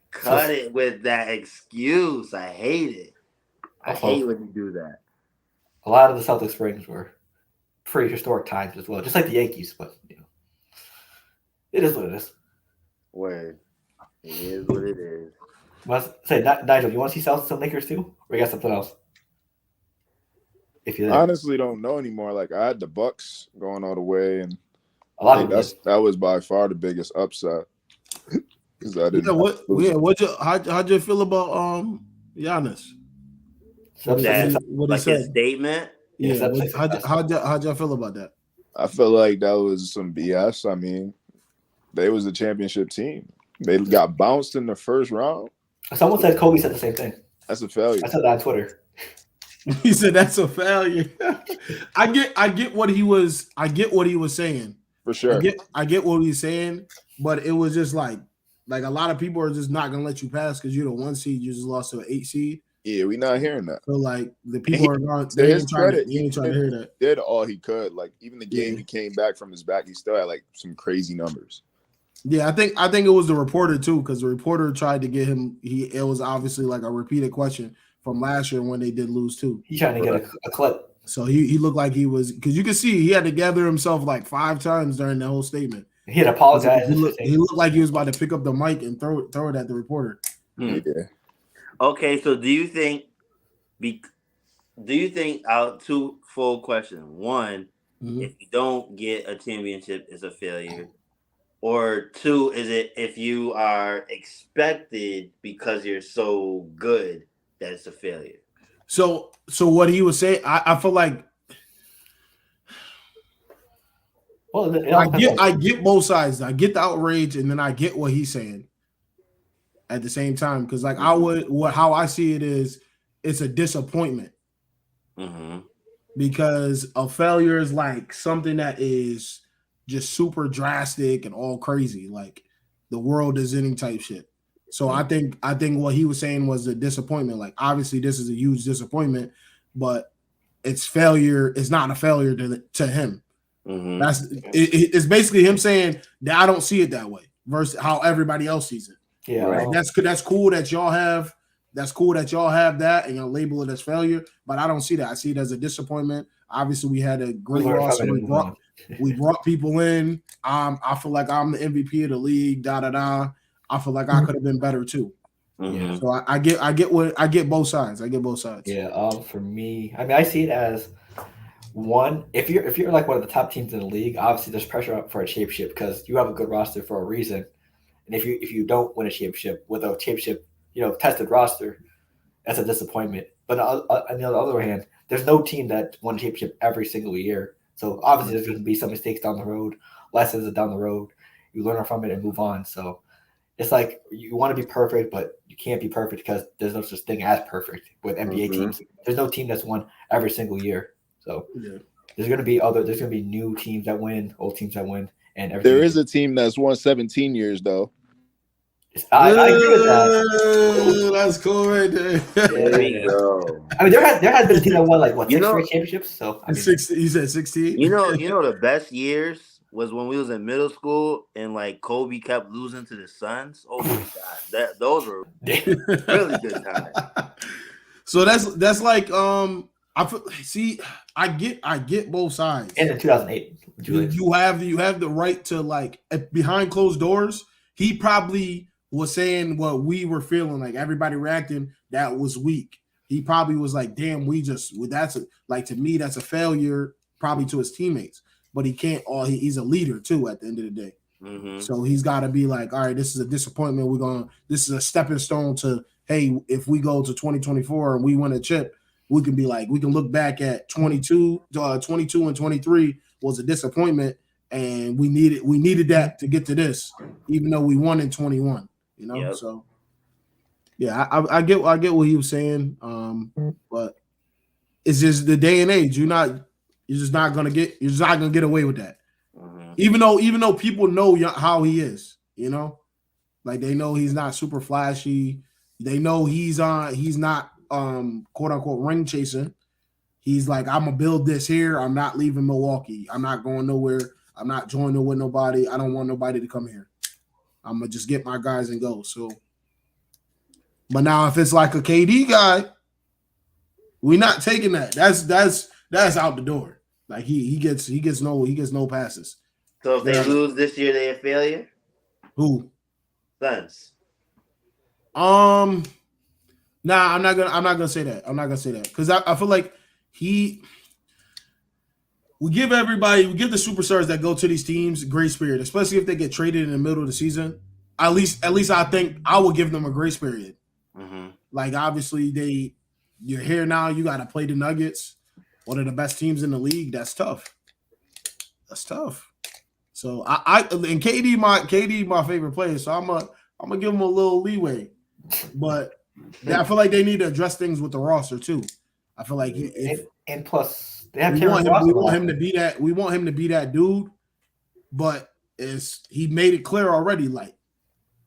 S4: cut it with that excuse. I hate it. I hate when you do that.
S2: A lot of the Celtics rings were pretty historic times as well, just like the Yankees, but it is what it is.
S4: Word. It is what it is.
S2: Nigel, you want to see Celtics and Lakers too? Or you got something else?
S3: If you honestly don't know anymore. Like I had the Bucks going all the way, and
S2: A lot of people did.
S3: That was by far the biggest upset. Because I didn't.
S1: How'd you feel about Giannis? What he said?
S4: His statement.
S1: Yeah. How'd y'all feel about that?
S3: I feel like that was some BS. I mean, they was a championship team. They got bounced in the first round.
S2: Someone said Kobe said the same thing.
S3: That's a failure.
S2: I said that on Twitter.
S1: He said that's a failure. I get what he was saying.
S3: For sure.
S1: I get what he's saying, but it was just like a lot of people are just not gonna let you pass because you're the 1 seed. You just lost to an 8 seed.
S3: Yeah, we're not hearing that.
S1: So like the people are not. They ain't trying to hear that.
S3: Did all he could. Like even the game he came back from his back, he still had like some crazy numbers.
S1: Yeah, I think it was the reporter too, because the reporter tried to get him. It was obviously like a repeated question from last year when they did lose too.
S2: He's trying to get a clip.
S1: So he looked like he was, because you can see he had to gather himself like 5 times during the whole statement.
S2: He had apologized.
S1: He looked like he was about to pick up the mic and throw it at the reporter.
S3: Yeah.
S4: Okay, so do you think out 2 full questions? One, if you don't get a championship, it's a failure. Or 2, is it if you are expected because you're so good that it's a failure?
S1: So what he was saying, I feel like I get both sides. I get the outrage, and then I get what he's saying at the same time. Because like how I see it is, it's a disappointment. Because a failure is like something that is just super drastic and all crazy, like the world is ending type shit. So I think what he was saying was a disappointment. Like obviously this is a huge disappointment, but it's failure. It's not a failure to him. It's basically him saying that I don't see it that way versus how everybody else sees it.
S2: Yeah,
S1: right. That's cool that y'all have. That's cool that y'all have that and y'all label it as failure, but I don't see that. I see it as a disappointment. Obviously, we had a great roster. We brought people in. I feel like I'm the MVP of the league. I feel like I could have been better too. So I get both sides.
S2: Yeah. For me, I mean, I see it as one. If you're like one of the top teams in the league, obviously there's pressure up for a championship because you have a good roster for a reason. And if you don't win a championship with a championship, tested roster, that's a disappointment. But on the other hand, there's no team that won a championship every single year. So obviously there's going to be some mistakes down the road, lessons down the road. You learn from it and move on. So it's like you want to be perfect, but you can't be perfect because there's no such thing as perfect with NBA teams. There's no team that's won every single year. So there's going to be new teams that win, old teams that win, and everything.
S3: There is a team that's won 17 years though.
S2: I agree with that.
S1: That's cool right there.
S2: I mean, there has been a team that won like 6 straight championships. So
S1: you said 16.
S4: You know the best years was when we was in middle school and like Kobe kept losing to the Suns. Oh my god, those were really good times.
S1: So that's like I get both sides.
S2: And in 2008,
S1: you have the right to like behind closed doors. He probably was saying what we were feeling, like everybody reacting that was weak. He probably was like, damn, to me, that's a failure probably to his teammates, but he can't, he's a leader too at the end of the day. So he's got to be like, all right, this is a disappointment. This is a stepping stone to, hey, if we go to 2024 and we win a chip, we can look back at 22 and 23 was a disappointment. And we needed that to get to this, even though we won in 21. So yeah, I get what he was saying. But it's just the day and age. You're just not gonna get away with that. Even though people know how he is, like they know he's not super flashy. They know he's not quote unquote ring chasing. He's like, I'm gonna build this here. I'm not leaving Milwaukee. I'm not going nowhere. I'm not joining with nobody. I don't want nobody to come here. I'm gonna just get my guys and go. So, but now if it's like a KD guy, we're not taking that. That's out the door. Like he gets no passes.
S4: So if they lose this year, they a failure.
S1: Who?
S4: Suns.
S1: Nah, I'm not gonna say that. I'm not gonna say that because I feel like we give the superstars that go to these teams grace period, especially if they get traded in the middle of the season. At least I think I will give them a grace period.
S4: Mm-hmm.
S1: Like obviously you're here now. You got to play the Nuggets, one of the best teams in the league. That's tough. So and KD my favorite player. So I'm gonna give him a little leeway, but I feel like they need to address things with the roster too. I feel like
S2: and plus they have
S1: we want him to be that. We want him to be that dude, but he made it clear already. Like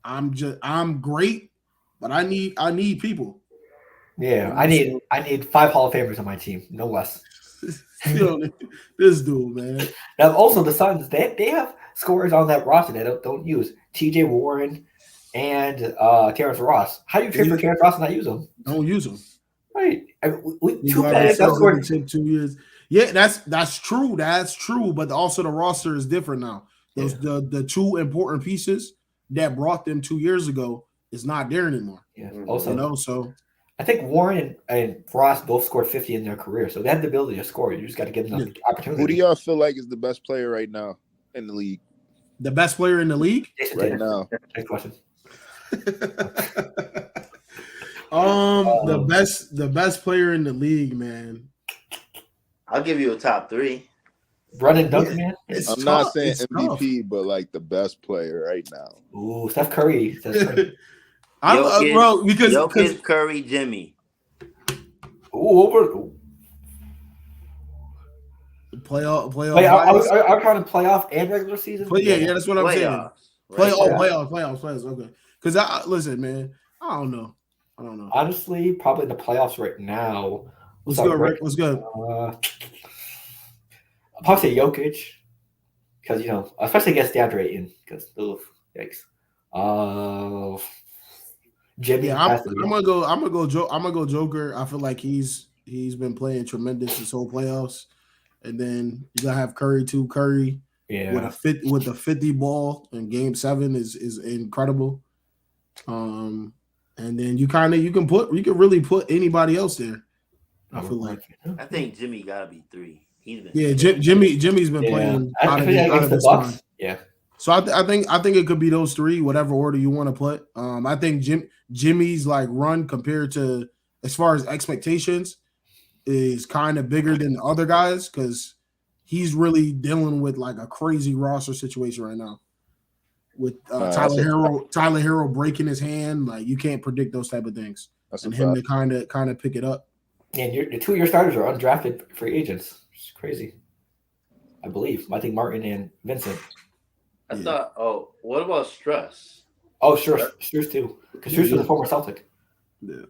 S1: I'm great, but I need people.
S2: Yeah, I need 5 Hall of Famers on my team, no less.
S1: This dude, man.
S2: Now, also the Suns, they have scorers on that roster they don't use. T.J. Warren and Terrence Ross. How do you trade for Terrence Ross and not use them?
S1: Don't use them.
S2: Right. I mean,
S1: 2 years. Yeah, that's true. That's true. But also the roster is different now. The 2 important pieces that brought them 2 years ago is not there anymore.
S2: Yeah. Also,
S1: so
S2: I think Warren and Ross both scored 50 in their career, so they have the ability to score. You just got to give them the opportunity.
S3: Who do y'all feel like is the best player right now in the league?
S1: The best player in the league
S3: right now.
S2: Next question.
S1: The best player in the league, man.
S4: I'll give you a top 3.
S2: Brandon Duncan, man.
S3: I'm not saying MVP, but like the best player right now.
S2: Ooh, Steph Curry.
S4: Jokic, Curry, Jimmy.
S2: Ooh,
S1: playoff.
S2: I'm trying to playoff and regular season.
S1: Yeah, that's what I'm saying.
S4: Playoffs.
S1: Okay. Because listen, man, I don't know.
S2: Honestly, probably the playoffs right now.
S1: What's good, Rick? What's good?
S2: I'll probably say Jokic because especially against DeAndre Ayton because yikes. Jimmy,
S1: yeah, I'm gonna go Joker. I feel like he's been playing tremendous this whole playoffs, and then you gotta have Curry too. Curry, with the 50 ball in Game 7 is incredible. And then you can really put anybody else there. I feel like
S4: I think Jimmy gotta be 3. He's been
S1: Jimmy's been playing out of his time.
S2: Yeah.
S1: So I think it could be those 3, whatever order you want to put. I think Jimmy's like run compared to as far as expectations is kind of bigger than the other guys because he's really dealing with like a crazy roster situation right now. With Tyler Hero breaking his hand, like you can't predict those type of things. And him to kind of pick it up.
S2: And your 2-year starters are undrafted free agents. It's crazy. I believe. I think Martin and Vincent.
S4: I thought. Oh, what about Struss?
S2: Oh, sure, Struss too. Because Struss was a former Celtic.
S1: Yeah.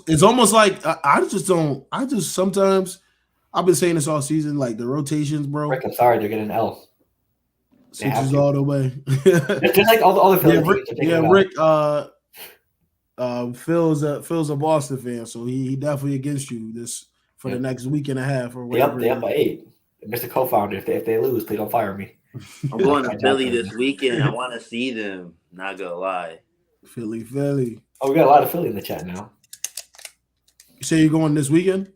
S1: It's almost like I just sometimes I've been saying this all season, like the rotations, bro.
S2: Rick, I'm sorry, they're getting an L.
S1: Switches all the way.
S2: Just like all the other Phillies.
S1: Rick. Phil's a Boston fan, so he definitely against you this for the next week and a half or whatever.
S2: They up by 8. Mr. Co-founder, if they lose, please don't fire me.
S4: I'm going to Philly this weekend. I want to see them. Not gonna lie.
S1: Philly.
S2: Oh, we got a lot of Philly in the chat now.
S1: You say you're going this weekend?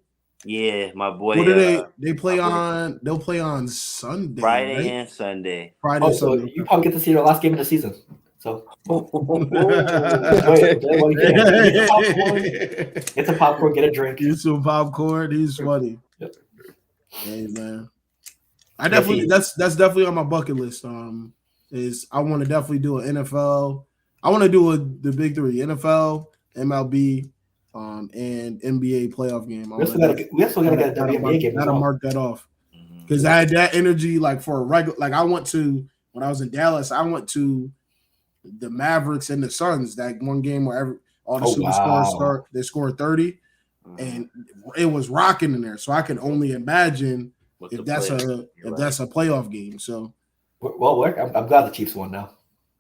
S4: Yeah, my boy.
S1: What do they play on? They'll play on Sunday,
S4: Friday
S1: right?
S4: and Sunday.
S1: Sunday.
S2: So you probably get to see their last game of the season. So get some popcorn, get a drink.
S1: Get some popcorn. He's funny.
S2: Yep.
S1: Hey man, that's definitely on my bucket list. Is I want to definitely do an NFL. I want to do the big 3: NFL, MLB, and NBA playoff game.
S2: We also gotta get a WNBA game.
S1: Gotta mark that off because I had that energy like for a regular. Like I went to when I was in Dallas. I went to the Mavericks and the Suns, that one game where all the superstars they scored 30, and it was rocking in there. So I can only imagine if that's a playoff game. So,
S2: well, I'm glad the Chiefs won now.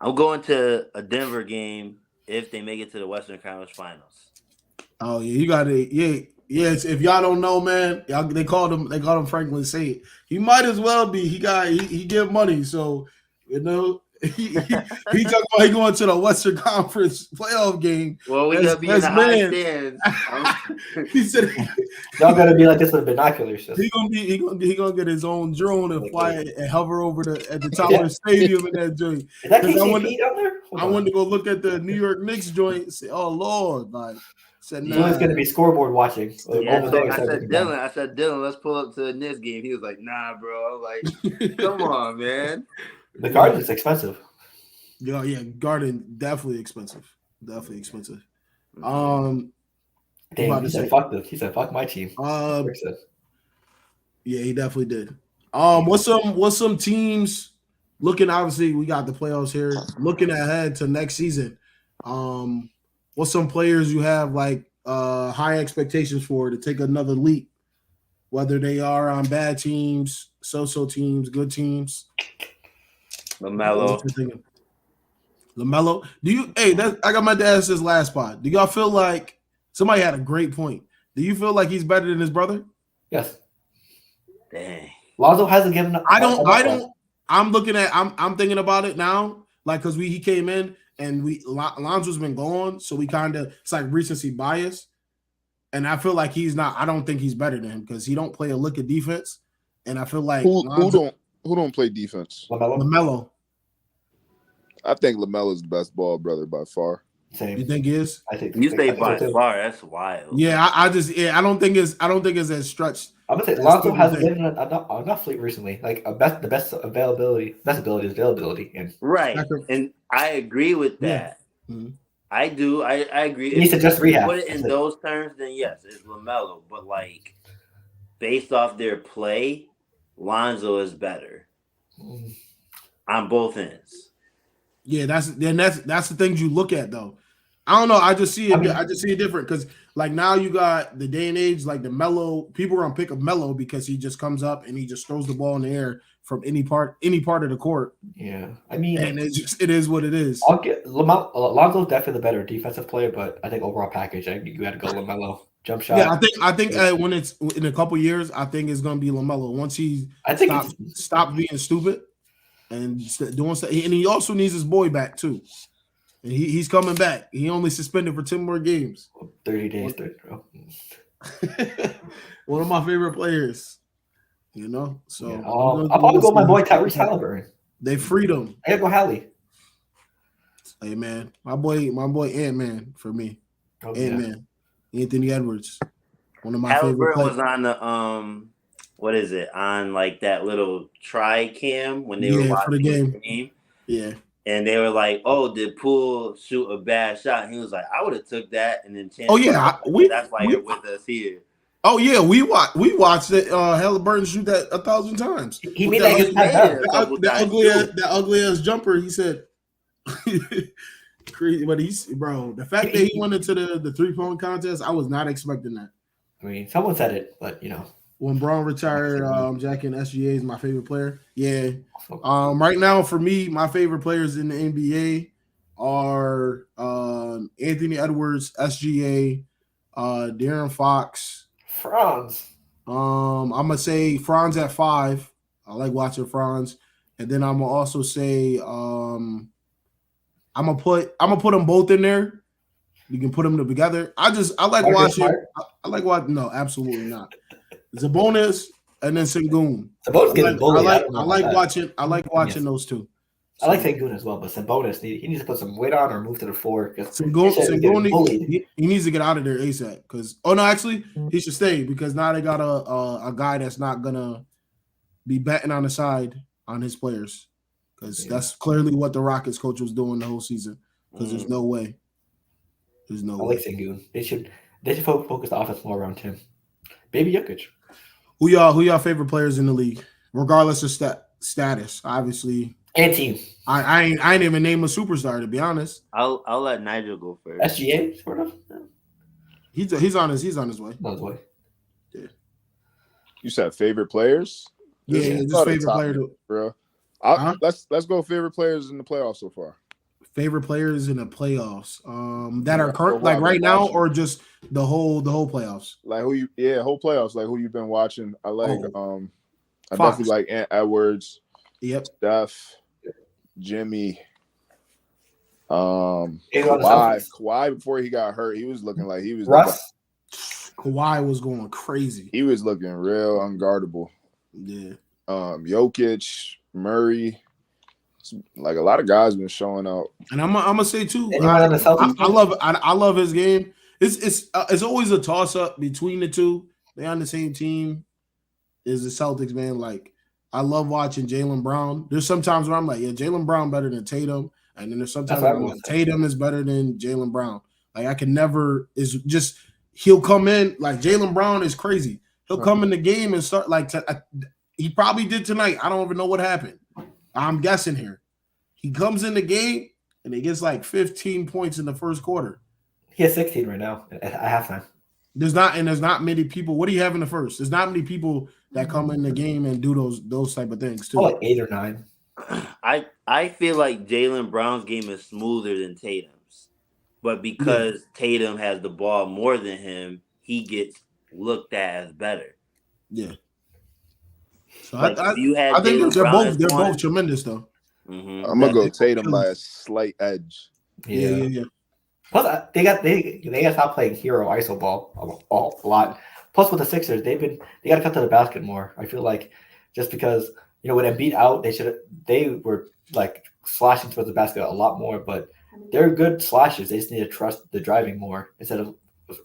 S4: I'm going to a Denver game if they make it to the Western Conference Finals.
S1: Oh yeah, you got it. Yes. If y'all don't know, man, they called him Franklin Saint. He might as well be. He give money, so he talking about he going to the Western Conference playoff game.
S4: Well, we gotta be in the high stands.
S1: He said
S2: Y'all gotta be like this with binoculars.
S1: he gonna get his own drone and fly and hover over at the top of the stadium in that joint.
S2: Is that KCP down there?
S1: I wanted to go look at the New York Knicks joint and say, "Oh Lord!" Like, said,
S2: nah. He's gonna be scoreboard watching.
S4: Yeah, I said, Dylan, let's pull up to the Knicks game. He was like, "Nah, bro." I was like, "Come on, man."
S2: The Garden's expensive.
S1: Yeah, Garden definitely expensive. Definitely expensive.
S2: Damn, he said, "Fuck my team."
S1: Yeah, he definitely did. What's some teams looking? Obviously, we got the playoffs here. Looking ahead to next season, what's some players you have like high expectations for to take another leap, whether they are on bad teams, so-so teams, good teams?
S4: LaMelo.
S1: Do you? Hey, I got my dad this last spot. Do y'all feel like somebody had a great point? Do you feel like he's better than his brother?
S2: Yes.
S4: Dang.
S2: Lonzo hasn't given up.
S1: I don't. I'm thinking about it now, like because he came in and Lonzo's been gone, so we it's like recency bias, and I feel like he's not. I don't think he's better than him because he don't play a lick of defense, and I feel like
S3: who don't play defense?
S1: LaMelo.
S3: I think LaMelo is the best ball brother by far.
S2: Same.
S1: You think he is?
S2: I think
S4: you say by far. That's wild.
S1: Yeah, I don't think it's as stretched.
S2: I'm gonna say Lonzo hasn't given enough sleep recently. Like the best ability is availability. And
S4: right, and I agree with that. Yeah. Mm-hmm. I do. I agree.
S2: He needs to just rehab.
S4: Put it in those terms, then yes, it's LaMelo. But like, based off their play, Lonzo is better on both ends.
S1: Yeah, that's the things you look at though. I don't know. I just see it different because like now you got the day and age like the Melo. People are gonna pick up Melo because he just comes up and he just throws the ball in the air from any part of the court.
S2: Yeah, I mean,
S1: and it is what it is.
S2: I'll get Lonzo's definitely the better defensive player, but I think overall package, I think you got to go LaMelo. Jump shot.
S1: Yeah, I think when it's in a couple years, I think it's gonna be LaMelo once he stops being stupid and doing stuff. And he also needs his boy back too. And he's coming back. He only suspended for 10 more games.
S2: 30 days.
S1: One of my favorite players. You know? So
S2: yeah. I'll probably go my boy Tyrese Halliburton.
S1: They freed him.
S2: I gotta go Hallie.
S1: Hey man, my boy Ant-Man for me. Ant-Man. Anthony Edwards. One of my favorite players.
S4: Was on the what is it? On like that little tri-cam when they were watching
S1: for the game.
S4: Yeah. And they were like, "Oh, did Poole shoot a bad shot?" And he was like, "I would have took that." And then that's why you're with us here.
S1: Oh yeah, we watched it. Halliburton shoot that 1,000 times.
S2: He made
S1: that ugly ass jumper. He said, but the fact that he went into the 3-point contest, I was not expecting that.
S2: I mean, someone said it, but you know.
S1: When Braun retired, Jack and SGA is my favorite player. Yeah. Right now, for me, my favorite players in the NBA are Anthony Edwards, SGA, De'Aaron Fox,
S2: Franz.
S1: I'm gonna say Franz at 5. I like watching Franz, and then I'm gonna also say I'm gonna put them both in there. You can put them together. I like watching. I like watching. No, absolutely not. Zabonis and then Sengun.
S2: Sabonis getting bullied.
S1: I like watching those two.
S2: I like Sengun as well, but Sabonis he needs to put some weight on or move to the floor because
S1: Sengun he needs to get out of there ASAP. Because actually he should stay because now they got a guy that's not gonna be batting on the side on his players because that's clearly what the Rockets coach was doing the whole season. Because there's no way. I
S2: like Sengun. They should focus the offense more around him. Baby Jokic.
S1: Who y'all favorite players in the league, regardless of status, obviously.
S2: And team.
S1: I ain't even name a superstar to be honest.
S4: I'll let Nigel go first.
S2: SGA sort of.
S1: He's on his way.
S2: On his way.
S1: Yeah.
S3: You said favorite players?
S1: Yeah, just favorite player,
S3: bro. Let's go favorite players in the playoffs so far.
S1: Favorite players in the playoffs that are current, like right now, or just the whole playoffs.
S3: Like whole playoffs. Like who you've been watching. I like I
S1: Fox.
S3: definitely like Ant Edwards.
S1: Yep.
S3: Steph. Jimmy.
S2: Celtics.
S3: Kawhi before he got hurt, he was looking like he was.
S2: Russ.
S1: Kawhi was going crazy.
S3: He was looking real unguardable.
S1: Yeah.
S3: Jokic, Murray, like a lot of guys been showing out.
S1: And I'm gonna say too,
S2: Anyone on the Celtics?
S1: I love his game. It's always a toss up between the two. They're on the same team. Is the Celtics, man? Like I love watching Jaylen Brown. There's sometimes where I'm like, yeah, Jaylen Brown better than Tatum, and then there's sometimes where I'm like, Tatum is better than Jaylen Brown. Like I can never is just he'll come in like Jaylen Brown is crazy. He'll come in the game and start like he probably did tonight. I don't even know what happened. I'm guessing here. He comes in the game and he gets like 15 points in the first quarter.
S2: He has 16 right now at halftime. There's
S1: not many people. What do you have in the first? There's not many people that come in the game and do those type of things too.
S2: Like 8 or 9.
S4: I feel like Jaylen Brown's game is smoother than Tatum's, but because Tatum has the ball more than him, he gets looked at as better.
S1: Yeah. So
S4: like
S1: I think they're both tremendous though.
S4: Mm-hmm.
S3: I'm gonna go Tatum by a slight edge.
S1: Yeah.
S2: Plus, they got to stop playing hero iso ball a lot. Plus, with the Sixers, they got to cut to the basket more. I feel like just because with Embiid out, they were like slashing towards the basket a lot more. But they're good slashers. They just need to trust the driving more instead of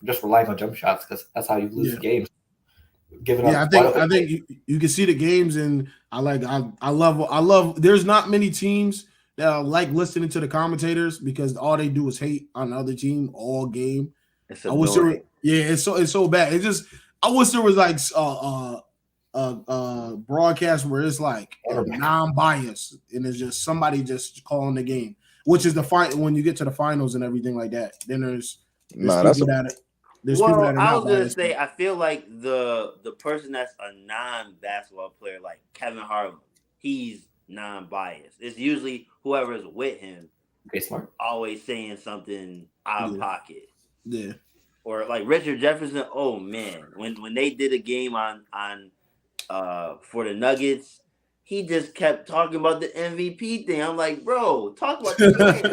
S2: just relying on jump shots because that's how you lose games.
S1: I think you can see the games, and I love. There's not many teams that I like listening to the commentators because all they do is hate on the other team all game. It's so bad. It's just I wish there was like broadcast where it's like non-biased and it's just somebody just calling the game, which is the fight when you get to the finals and everything like that. Then there's people that
S4: I was gonna say I feel like the person that's a non-basketball player like Kevin Harlan, he's non-biased. It's usually whoever's with him.
S2: Okay, smart.
S4: Always saying something out of pocket.
S1: Yeah.
S4: Or like Richard Jefferson. Oh man, when they did a game on for the Nuggets, he just kept talking about the MVP thing. I'm like, bro, talk about the game.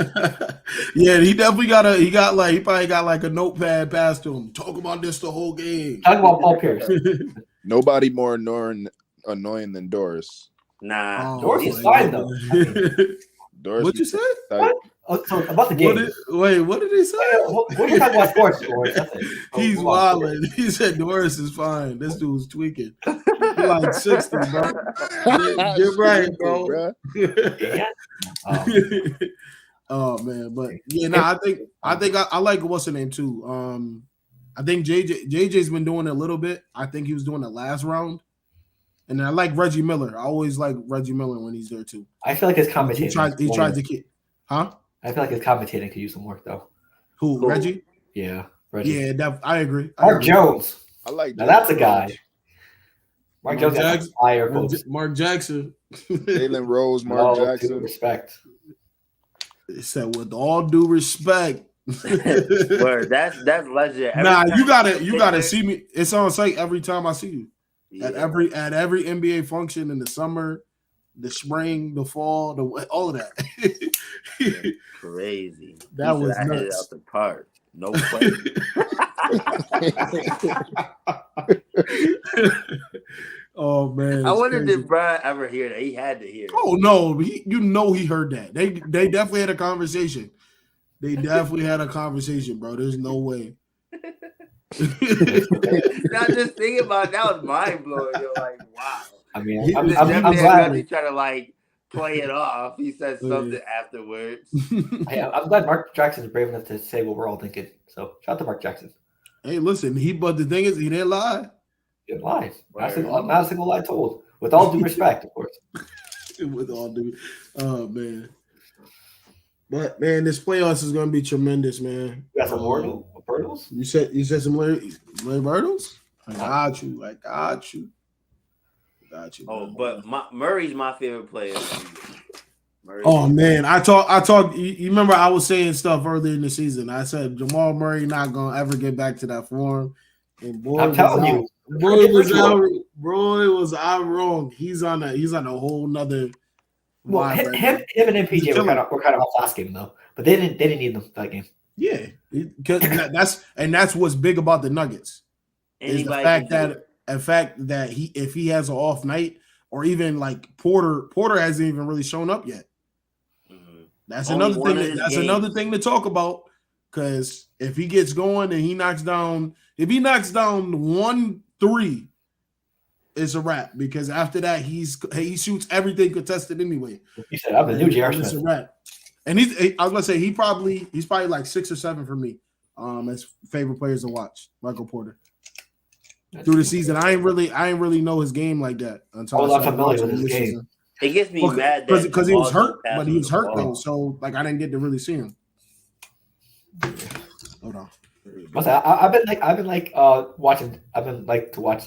S1: Yeah, he definitely he probably got like a notepad passed to him. Talk about this the whole game.
S2: Talk about Paul Pierce.
S3: Nobody more annoying than Doris.
S4: Nah,
S2: Doris is fine though.
S3: Doris,
S1: what you say?
S2: So about the game.
S1: What did he say?
S2: What are you talking about sports?
S1: He's wilding. He said Doris is fine. This dude's tweaking. He's like 60, bro. You're right, bro. Oh man, but I think I like what's her name too. I think JJ's been doing it a little bit. I think he was doing it last round. And then I like Reggie Miller. I always like Reggie Miller when he's there too.
S2: I feel like his commentating.
S1: He tried to keep, huh?
S2: I feel like his commentating could use some work though.
S1: Who? Reggie?
S2: Yeah, Reggie.
S1: Yeah, I agree.
S2: Mark Jones.
S3: I like.
S2: Now that's a guy. Mark Jones
S1: Jackson.
S2: Fire
S1: Mark Jackson.
S3: Jalen Rose. Mark Jackson.
S2: Respect.
S1: It said with all due respect.
S4: Word, that's legendary.
S1: You gotta see me. It's on site every time I see you. Yeah. At every NBA function in the summer, the spring, the fall, all of that.
S4: Crazy.
S1: That was nuts.
S4: Hit it out the park. No play.
S1: Oh man!
S4: I wonder did Brian ever hear that? He had to hear it.
S1: Oh no, he heard that. They definitely had a conversation. They definitely had a conversation, bro. There's no way.
S4: Not just thinking about it, that was mind blowing. You're like, wow.
S2: I mean, I'm
S4: glad he tried to like play it off. He said something afterwards.
S2: I'm glad Mark Jackson is brave enough to say what we're all thinking. So shout out to Mark Jackson.
S1: Hey, listen, but the thing is, he didn't lie.
S2: He didn't lie. Not a single lie told. With all due respect, of course.
S1: With all due, oh man. But man, this playoffs is gonna be tremendous, man.
S2: You got some Birtles?
S1: You said some Larry Birtles? I got you.
S4: Oh, but Murray's my favorite player.
S1: Oh man, I talk. You remember I was saying stuff earlier in the season. I said Jamal Murray not gonna ever get back to that form. And boy,
S2: I'm telling you,
S1: was I wrong. He's on a whole nother
S2: Well,
S1: live
S2: him,
S1: right
S2: him,
S1: now.
S2: him and
S1: He's a
S2: MPJ were
S1: killer.
S2: kind of off last game though, but they didn't need them that game.
S1: Yeah, that's what's big about the Nuggets is the fact that if he has an off night or even like Porter hasn't even really shown up yet. That's another thing. That's another thing to talk about because if he gets going and he knocks down 1-3, it's a wrap because after that he shoots everything contested anyway.
S2: You said I'm the new J.R. Smith.
S1: It's a wrap. And I was gonna say he's probably like 6 or 7 for me. As favorite players to watch, Michael Porter. Through the season, I ain't really know his game like that until
S2: I was not familiar with his game.
S1: Season.
S4: It gets me mad
S1: because he was hurt,
S4: Jamal
S1: but he was hurt
S4: Ball.
S1: though, so like I didn't get to really see him. Hold on.
S2: I've been to watch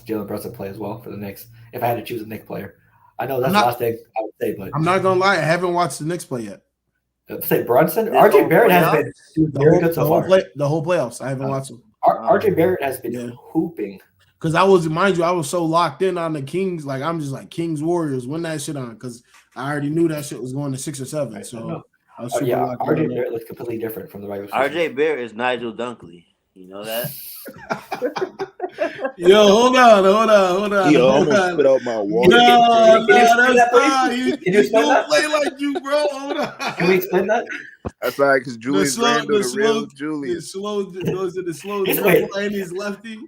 S2: Jalen Brunson play as well for the Knicks. If I had to choose a Knicks player, I know that's the last thing I would say, but
S1: I'm not gonna lie, I haven't watched the Knicks play yet.
S2: Say Brunson, RJ Barrett has been very good so far.
S1: The whole playoffs, I haven't watched him.
S2: RJ Barrett has been hooping.
S1: Because I was so locked in on the Kings, like I'm just like Kings Warriors, win that shit on because I already knew that shit was going to 6 or 7. So I was super locked in.
S2: RJ Barrett looks completely different from the regular season.
S4: RJ Barrett is Nigel Dunkley. You know that?
S1: Yo, hold on.
S3: He almost spit out my water.
S1: No, that's fine.
S2: Can you
S1: You
S2: explain
S1: don't
S2: that?
S1: play like you, bro. Hold on.
S2: Can we explain that?
S3: That's right, because Julius Randle, the real
S1: The
S3: Julius.
S1: slow
S2: Wait.
S1: dribble and he's lefty.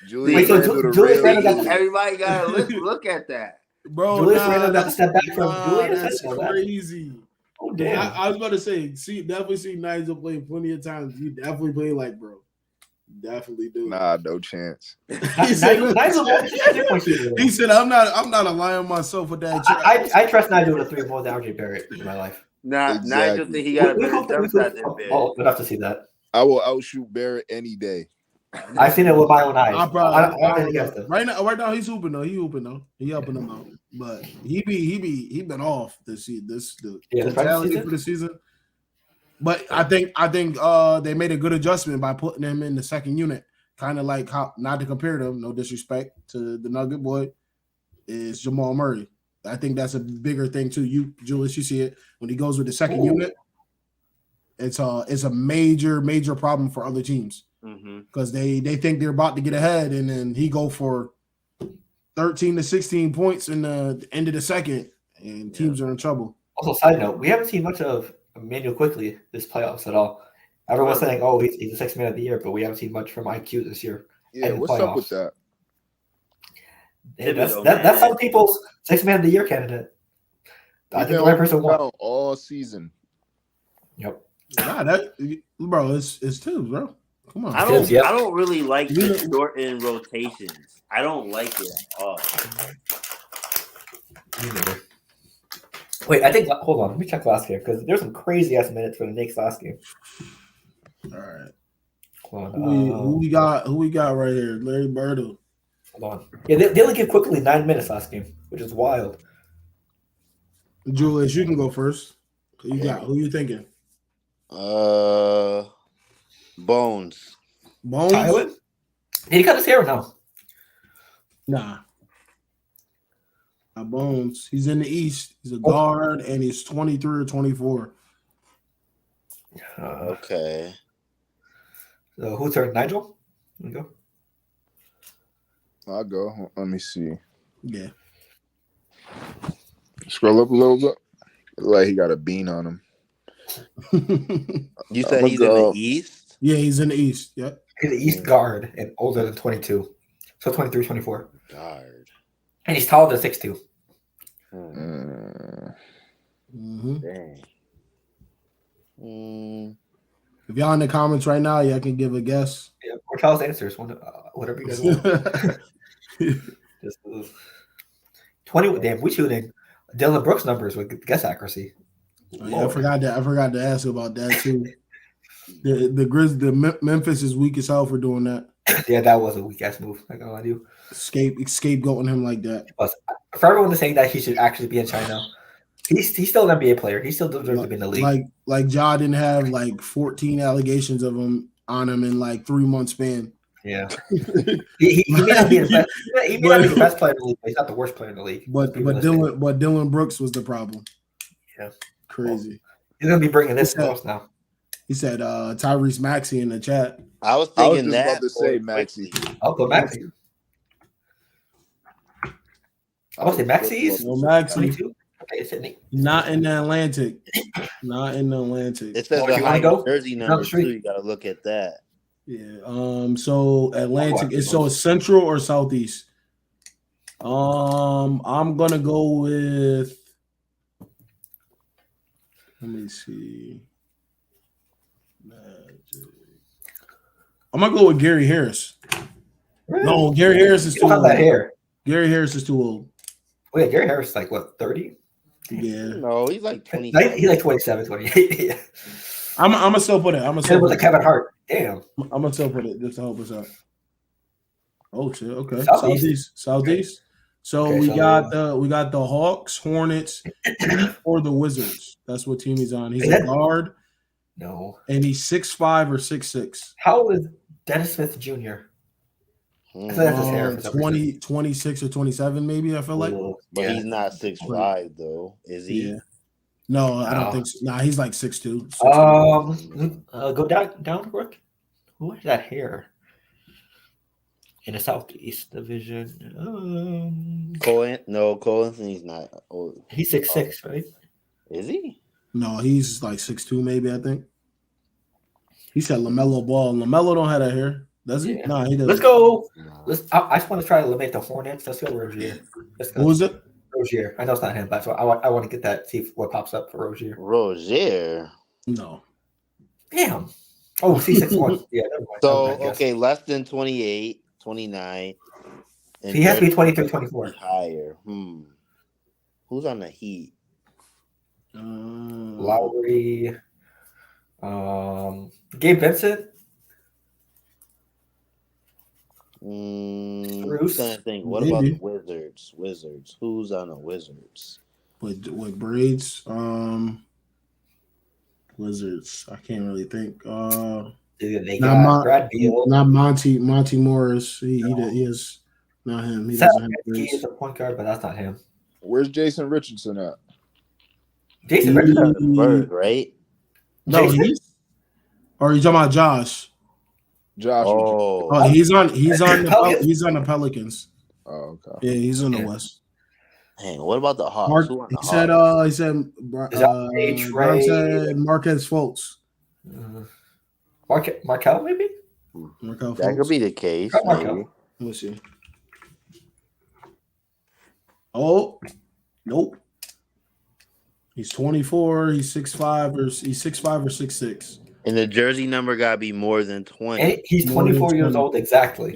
S3: Julius
S2: so
S3: Randle, the
S2: Julius
S3: real
S2: Randle got
S3: Julius.
S4: Everybody gotta look at that.
S1: Bro,
S2: Julius Randle got to step back from Julius.
S1: that's crazy.
S2: Oh damn!
S1: I was about to say, definitely see Nigel play plenty of times. You definitely play like bro. Definitely do.
S3: Nah, no chance.
S1: He said, I'm not aligning myself with that.
S2: I trust Nigel with a 3 more than RJ Barrett in my life.
S4: Nah,
S3: Exactly.
S4: Nigel think he got a better jump shot than Barrett.
S2: Oh, we'll have to see that.
S3: I will outshoot Barrett any day.
S2: I've seen it with my own eyes.
S1: I
S2: don't think against him.
S1: right now he's hooping though. He helping them out. But he been off this totality for the season. But I think they made a good adjustment by putting him in the second unit. Kind of like how, not to compare them, no disrespect to the Nugget boy, is Jamal Murray. I think that's a bigger thing too. You, Julius, you see it when he goes with the second unit. It's a major problem for other teams because they think they're about to get ahead, and then he go for 13 to 16 points in the end of the second, and teams are in trouble.
S2: Also, side note, we haven't seen much of Emmanuel Quickly this playoffs at all. Everyone's saying, "Oh, he's the 6th man of the year," but we haven't seen much from IQ this year.
S3: Yeah, what's up with that?
S2: Yeah, that's some people's 6th man of the year candidate. I think the right person won
S3: all season.
S2: Yep.
S1: Nah, bro, it's two, bro. Come on.
S4: I don't really like the shortened rotations. I don't like it at all.
S2: Wait, I think. Hold on, let me check last game because there's some crazy ass minutes for the Knicks last game.
S1: All right.
S2: Hold on.
S1: Who we got right here? Larry Bird.
S2: Hold on. Yeah, they only give Quickly 9 minutes last game, which is wild.
S1: Julius, you can go first. Who you thinking?
S4: Bones.
S2: Tyler? Did he cut his hair or no?
S1: Nah. Bones. He's in the East. He's a guard, and he's 23 or 24.
S4: Okay.
S2: So who's turn? Nigel? You go.
S3: I'll go. Let me see.
S1: Yeah.
S3: Scroll up a little bit. Like he got a bean on him.
S4: You said he's in the East?
S1: Yeah, he's in the East. Yep.
S2: He's an East guard and older than 22. So 23, 24.
S4: Guard.
S2: And he's taller than 6'2".
S4: Dang.
S1: If y'all in the comments right now, y'all can give a guess.
S2: Yeah, or Charles answers. Whatever you guys want. Just 20. Damn, we shooting Dylan Brooks numbers with guess accuracy.
S1: Oh, yeah, I forgot to ask about that too. The Memphis is weak as hell for doing that.
S2: Yeah, that was a weak ass move. I gotta lie to you.
S1: Scapegoating him like that.
S2: Plus, for everyone to say that he should actually be in China, he's still an NBA player. He still deserves to be in the league.
S1: Like Ja didn't have like 14 allegations of him on him in like 3 month span.
S2: Yeah. He may not be the best. He may not be the best player in the league, but he's not the worst player in the league.
S1: But Dylan Brooks was the problem.
S2: Yeah.
S1: Crazy.
S2: He's gonna be bringing this close now.
S1: He said Tyrese Maxey in the chat.
S4: I was
S3: I was
S4: thinking
S3: just
S4: that.
S3: about to say Maxey.
S2: I'll go Maxey. I'll say Maxey's
S1: Well, Maxey
S2: 22. Okay, Sydney.
S1: not in the Atlantic. Not in the Atlantic.
S4: It says
S2: Oh,
S4: the
S2: you wanna
S4: high
S2: go?
S4: jersey
S2: Down
S4: number
S2: the street?
S4: too. You got to look at that.
S1: Yeah. So Atlantic is so central or southeast? I'm gonna go with. Let me see. Magic. I'm gonna go with Gary Harris.
S2: Really?
S1: No, Gary Harris is
S2: You
S1: too
S2: don't have
S1: old.
S2: that hair.
S1: Gary Harris is too old.
S2: Oh yeah, Gary Harris is like what 30?
S1: Yeah.
S4: No, he's like 20.
S2: He's like 27, 28. Yeah.
S1: I'm gonna still put it. I'm
S2: Same with Kevin Hart. Damn.
S1: gonna still put it just to help us out. Oh shit. Okay.
S2: Southeast.
S1: Southeast. So
S2: Okay,
S1: we
S2: so-
S1: got the Hawks, Hornets, or the Wizards. That's what team he's on. He's
S2: Is
S1: a
S2: that-
S1: guard,
S2: No.
S1: and he's 6'5" or 6'6".
S2: How old is Dennis Smith Jr.? I feel like that's his hair. For some
S1: 20, 26 or 27, maybe. I feel like.
S2: reason.
S4: But
S2: Yeah.
S4: he's not 6'5" though, is he?
S1: Yeah. No, I don't
S2: No.
S1: think so. Nah, he's like 6'2".
S2: Go down, Brooke. Who has that hair? In the Southeast Division.
S4: Cole Anthony's not old.
S2: He's 6'6", right?
S4: Is he?
S1: No, he's like 6'2", maybe. I think. He said LaMelo Ball. LaMelo don't have that hair, does he?
S2: Yeah.
S1: No, he doesn't.
S2: Let's go.
S4: No.
S2: I just want to try to eliminate the Hornets. Let's go Rozier. Let's go.
S1: Who is it?
S2: Rozier. I know it's not him, but I want to get that. See what pops up for Rozier.
S4: Rozier.
S1: No.
S2: Damn. Oh, C61. Yeah. Never mind.
S4: So
S2: Never mind, I guess.
S4: okay, less than 28, 29. And
S2: He has to be
S4: 30
S2: 23, 24.
S4: higher. Who's on the Heat?
S2: Lowry. Gabe Vincent.
S4: Who's trying to think? What about
S1: Maybe.
S4: the Wizards? Wizards. Who's on the Wizards?
S1: With braids. Wizards. I can't really think.
S2: They
S1: Not
S2: got
S1: Mon-
S2: Brad Beal.
S1: Not Monty Morris. He is not him. He doesn't have
S2: He
S1: braids.
S2: is a point guard, but that's not him.
S3: Where's Jason Richardson at?
S2: Jason Richardson.
S4: Bird, right?
S1: No,
S2: Jason?
S1: or you talking about Josh?
S3: Josh.
S4: Oh,
S1: Oh, he's on
S2: Pelicans.
S1: the Pelicans.
S3: Oh, okay.
S1: Yeah, he's in the
S2: Yeah.
S1: West.
S4: dang. What about the Hawks?
S1: Mark,
S4: Who on the
S1: he said
S4: Hawks?
S1: Ron said Marquez Fultz.
S2: Markel, maybe?
S1: Markel
S4: That
S1: Fultz.
S4: could be the case.
S2: Got Markel.
S4: Maybe.
S1: Let me see. Oh, nope. He's 24. He's 6'5" or 6'6".
S4: And the jersey number got to be more than 20.
S2: And he's
S1: More than
S2: 24 years
S1: 20.
S2: old exactly.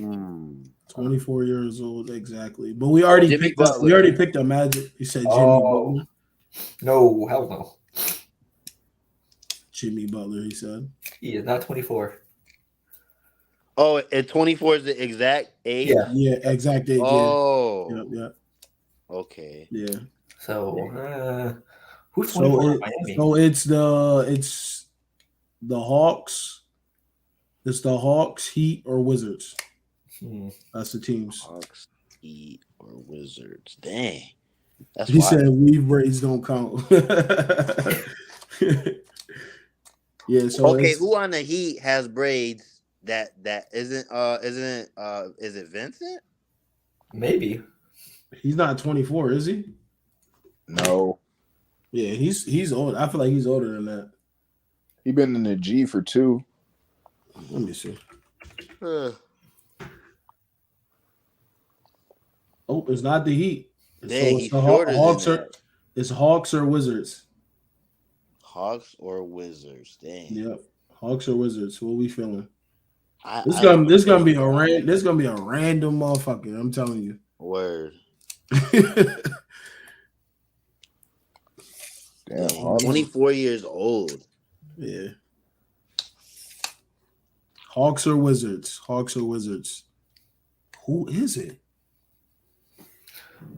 S1: 24 years old, exactly. But we already
S4: Jimmy
S1: picked up.
S4: Butler.
S1: We already picked up Magic. He said Jimmy
S2: Oh.
S1: Butler.
S2: No, hell no.
S1: Jimmy Butler. He said.
S2: He is not 24.
S4: Oh, and 24 is the exact age?
S2: Yeah.
S1: Yeah, exact age.
S4: Oh,
S1: Yeah.
S4: okay.
S1: Yeah.
S2: So, who's 24
S1: So,
S2: in Miami?
S1: so it's the Hawks. It's the Hawks, Heat, or Wizards. That's the teams.
S4: Hawks, Heat, or Wizards. Dang. That's
S1: He
S4: wild.
S1: said weave braids don't count. Yeah. So
S4: Okay,
S1: it's-
S4: who on the Heat has braids that isn't is it Vincent?
S2: Maybe.
S1: he's not 24, is he?
S3: No.
S1: Yeah, he's old. I feel like he's older than that.
S3: He been in the G for 2.
S1: Let me see. Oh, it's not the Heat.
S4: Dang,
S1: it's
S4: he's
S1: the
S4: shorter than
S1: Hawks
S4: that.
S1: It's Hawks or Wizards.
S4: Hawks or Wizards? Dang.
S1: Yep, Hawks or Wizards. What we feeling?
S4: I
S1: This
S4: don't
S1: gonna be
S4: know.
S1: a random motherfucker. I'm telling you.
S4: Word.
S3: Damn.
S4: Dang,
S3: Hawks.
S4: 24 years old.
S1: Yeah. Hawks or Wizards? Hawks or Wizards? Who is it?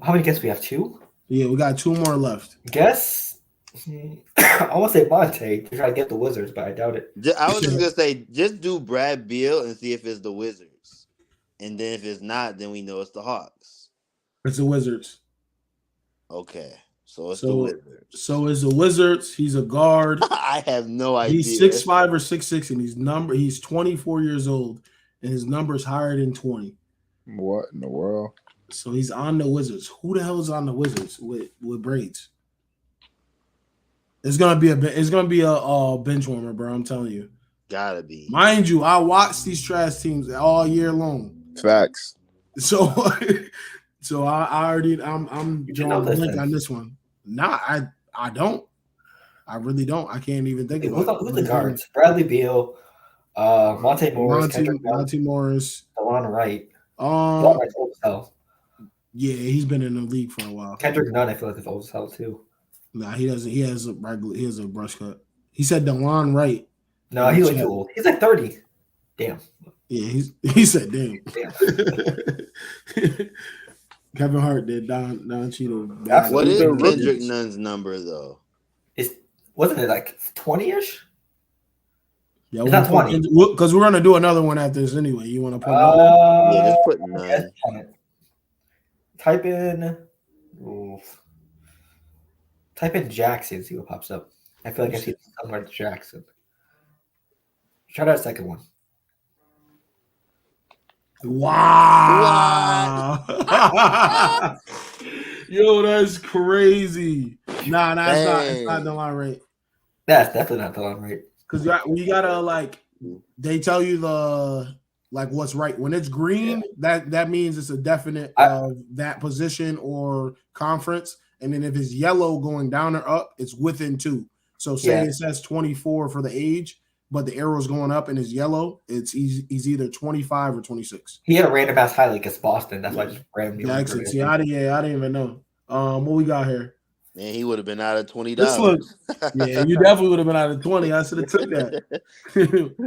S2: How many guesses we have? 2?
S1: Yeah, we got 2 more left.
S2: Guess. I want to say Monte to try to get the Wizards, but I doubt it.
S4: I was just gonna say, just do Brad Beal and see if it's the Wizards. And then if it's not, then we know it's the Hawks.
S1: It's the Wizards.
S4: Okay. So it's the
S1: So
S4: Wizards.
S1: so it's the Wizards. He's a guard.
S4: I have no idea.
S1: He's 6'5" or 6'6", and he's 24 years old, and his number is higher than 20.
S3: What in the world?
S1: So he's on the Wizards. Who the hell is on the Wizards with braids? It's gonna be a bench warmer, bro. I'm telling you.
S4: Gotta be.
S1: Mind you, I watch these trash teams all year long.
S3: Facts.
S1: So, I'm drawing a blank on this one. Nah, I don't. I really don't. I can't even think about
S2: Who's the guards? Bradley Beal, Monte Morris,
S1: Monte Morris,
S2: DeLon Wright.
S1: Um,
S2: DeLon Wright's old as hell.
S1: yeah, he's been in the league for a while.
S2: Kendrick Nunn, I feel like, is old as hell too.
S1: Nah, he doesn't. He has a brush cut. He said DeLon Wright.
S2: No, he's like too old. He's like 30. Damn.
S1: Yeah, he said damn.
S2: Damn.
S1: Kevin Hart did Don Cheadle.
S2: Absolutely.
S4: What is
S3: The
S4: Kendrick
S3: rookies.
S4: Nunn's number though?
S2: Wasn't it like 20-ish?
S1: Yeah,
S2: It's not 20.
S1: Because we're gonna do another one after this anyway. You want to put
S4: Yeah, just put Nunn.
S2: yes, type in Jackson, see what pops up. I feel like I see somewhere Jackson. Try that second one.
S1: Wow. Yo, that's crazy. Nah, it's not DeLon Wright.
S2: That's definitely not the one, right?
S1: Because you gotta like they tell you the like what's right. When it's green, that means it's a definite of that position or conference. And then if it's yellow going down or up, it's within 2. So say it says 24 for the age, but the arrow's going up and it's yellow, he's either 25 or 26.
S2: He had a random ass highlight against Boston. That's why I just randomly.
S1: Jackson. See, I didn't even know. What we got here?
S4: Man, he would have been out of $20.
S1: This looks. Yeah, you definitely would have been out of 20. I should have took that.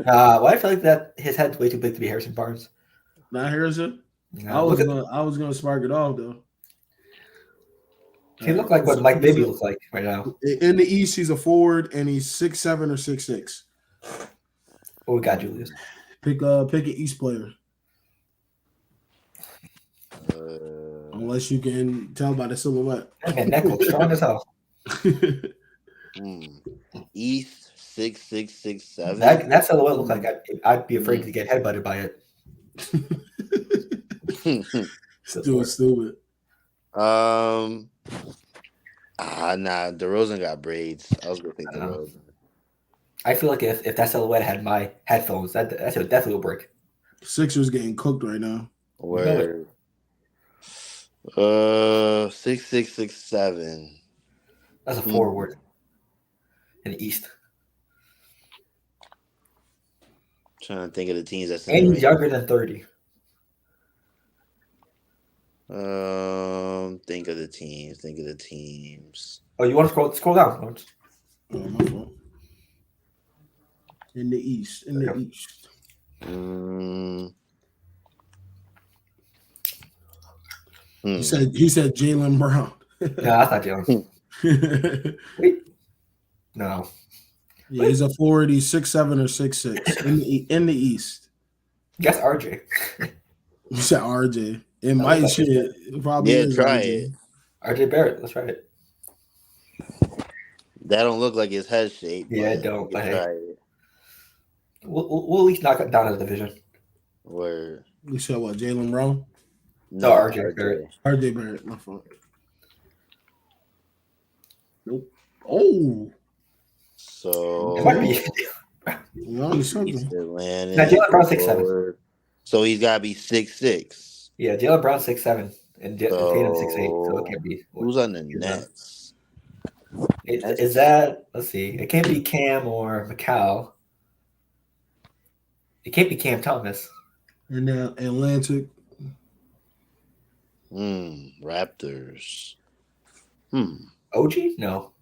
S2: Well, I feel like that his head's way too big to be Harrison Barnes.
S1: Not Harrison.
S2: No,
S1: I was gonna spark it off though.
S2: he looked like what Mike Bibby looks like right now.
S1: In the East, he's a forward and he's 6'7" or 6'6".
S2: What we got, Julius?
S1: Pick an East player. Unless you can tell by the silhouette.
S2: Okay, neck looks strong as hell.
S4: East 6'6", 6'7".
S2: That silhouette looks like I'd be afraid to get headbutted by it.
S1: Stupid.
S4: Nah, DeRozan got braids. I was gonna think DeRozan.
S2: I feel like if that silhouette had my headphones, that definitely would break.
S1: Sixers getting cooked right now.
S4: Where 6'6", 6'7".
S2: That's a forward in the East.
S4: Trying to think of the teams that's
S2: And he's younger than 30.
S4: Think of the teams.
S2: Oh, you want to scroll down?
S1: Oh, my fault. In the East. He said Jaylen Brown.
S2: No, that's not Jalen. Wait. No.
S1: Yeah, he's a forward. He's 6'7" or 6'6" in the East.
S2: Guess RJ.
S1: You said RJ. It might shit. It probably is
S4: try
S1: RJ.
S4: it.
S2: RJ Barrett. Let's try it.
S4: That don't look like his head shape.
S2: Yeah, it don't. But
S4: Try
S2: hey,
S4: it.
S2: we'll at least knock it down in the division.
S4: Where
S1: You said what? Jaylen Brown?
S2: No, RJ Barrett.
S1: RJ Barrett. My fault. Nope. Oh.
S4: So
S2: It might be.
S1: Wrong something.
S4: East Atlantic.
S2: Now, Jaylen Brown's 6'7".
S4: forward. So he's got to be 6'6".
S2: Yeah, Jaylen Brown's 6'7", and Tatum 6'8", so it can't be.
S4: Who's on the Nets?
S2: Is that? Let's see. It can't be Cam or Macau. It can't be Cam Thomas.
S1: And now Atlantic.
S4: Raptors.
S2: OG? No.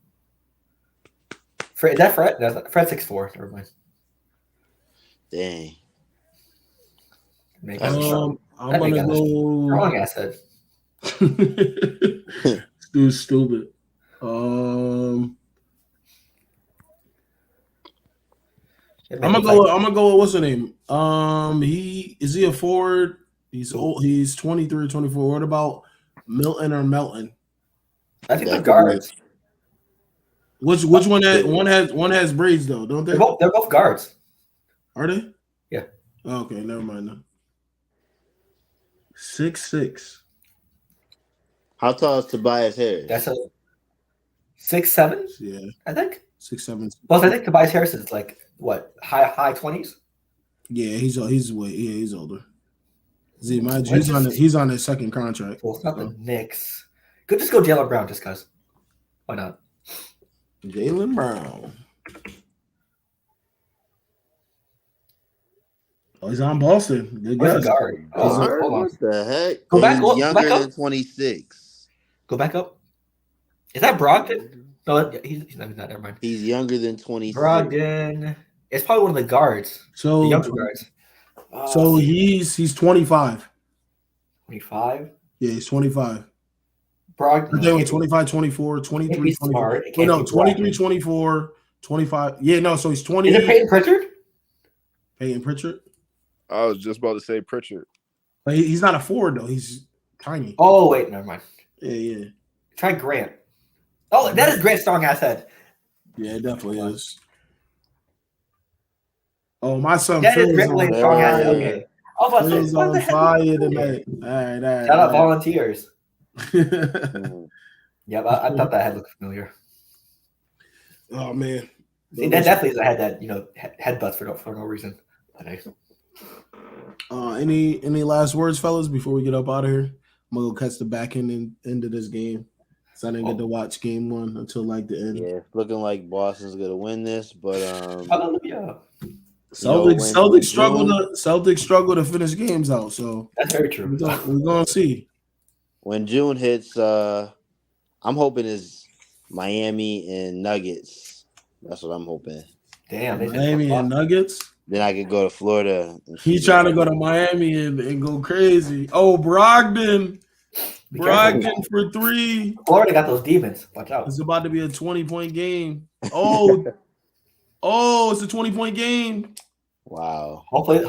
S2: Fred? Is that Fred? No, Fred 6'4". Never mind.
S4: Dang.
S2: Make
S1: I'm gonna go.
S2: wrong asset.
S1: Dude's stupid. I'm gonna go with what's the name? He a forward He's old. He's 23 or 24. What about Milton or Melton?
S2: I think
S4: That
S2: the guards.
S1: Which one has braids though, don't they?
S2: They're both guards.
S1: Are they?
S2: Yeah.
S1: Okay, never mind then. 6'6".
S4: How tall is Tobias Harris?
S2: That's a 6'7".
S1: Yeah,
S2: I think.
S1: 6'7".
S2: Plus, I think Tobias Harris is like what high 20s.
S1: Yeah, he's older. Z, mind you, he's on his second contract.
S2: Well, it's not the Knicks. Could just go Jaylen Brown just because. Why not?
S1: Jaylen Brown. Oh, he's on Boston. Good
S2: Where's
S1: guess.
S2: the guard? Oh, hold on.
S4: What the heck?
S2: Go back-
S4: He's
S2: go
S4: younger
S2: back up.
S4: than 26.
S2: Go back up. Is that Brogdon? No, he's not. Never mind.
S4: He's younger than 26.
S2: Brogdon. It's probably one of the guards. The
S1: So
S2: younger guards.
S1: he's 25.
S2: 25.
S1: Yeah, he's 25.
S2: Brogdon.
S1: They were 25, 24, 23,
S2: Can't be
S1: 24.
S2: smart. It
S1: Wait,
S2: can't
S1: no,
S2: be
S1: 23,
S2: Brogdon.
S1: 24, 25. Yeah, no, so he's 20.
S2: Is it Peyton Pritchard?
S1: Peyton Pritchard.
S3: I was just about to say Pritchard.
S1: But he's not a forward though. He's tiny.
S2: Oh wait, never mind.
S1: Yeah.
S2: Try Grant. Oh, that is Grant's strong ass head.
S1: Yeah, it definitely is. Oh, my son
S2: That
S1: Phil
S2: is
S1: is
S2: Grant
S1: on
S2: Williams' strong ass head.
S1: fire.
S2: Okay. I was about to
S1: Phil's
S2: say, what
S1: on
S2: the heck?
S1: fire tonight. All right.
S2: Shout out volunteers.
S3: Mm.
S2: Yep, I thought that head looked familiar.
S1: Oh man.
S2: See, that definitely is a head that headbutts for no reason. Okay.
S1: Any last words, fellas, before we get up out of here? I'm gonna go catch the back end of this game. So I didn't get to watch game one until like the end.
S4: Yeah, it's looking like Boston's gonna win this, but
S2: Hallelujah.
S1: Celtics struggle to finish games out. So
S2: That's very true.
S1: we're gonna see.
S4: when June hits, I'm hoping is Miami and Nuggets. That's what I'm hoping.
S2: Damn.
S1: Miami and Nuggets.
S4: Then I could go to Florida.
S1: He's trying to go to Miami and go crazy. Oh, Brogdon.
S2: Be careful.
S1: Brogdon for 3.
S2: Florida got those demons. Watch out.
S1: It's about to be a 20-point game. Oh, it's a 20-point game.
S4: Wow.
S2: Hopefully,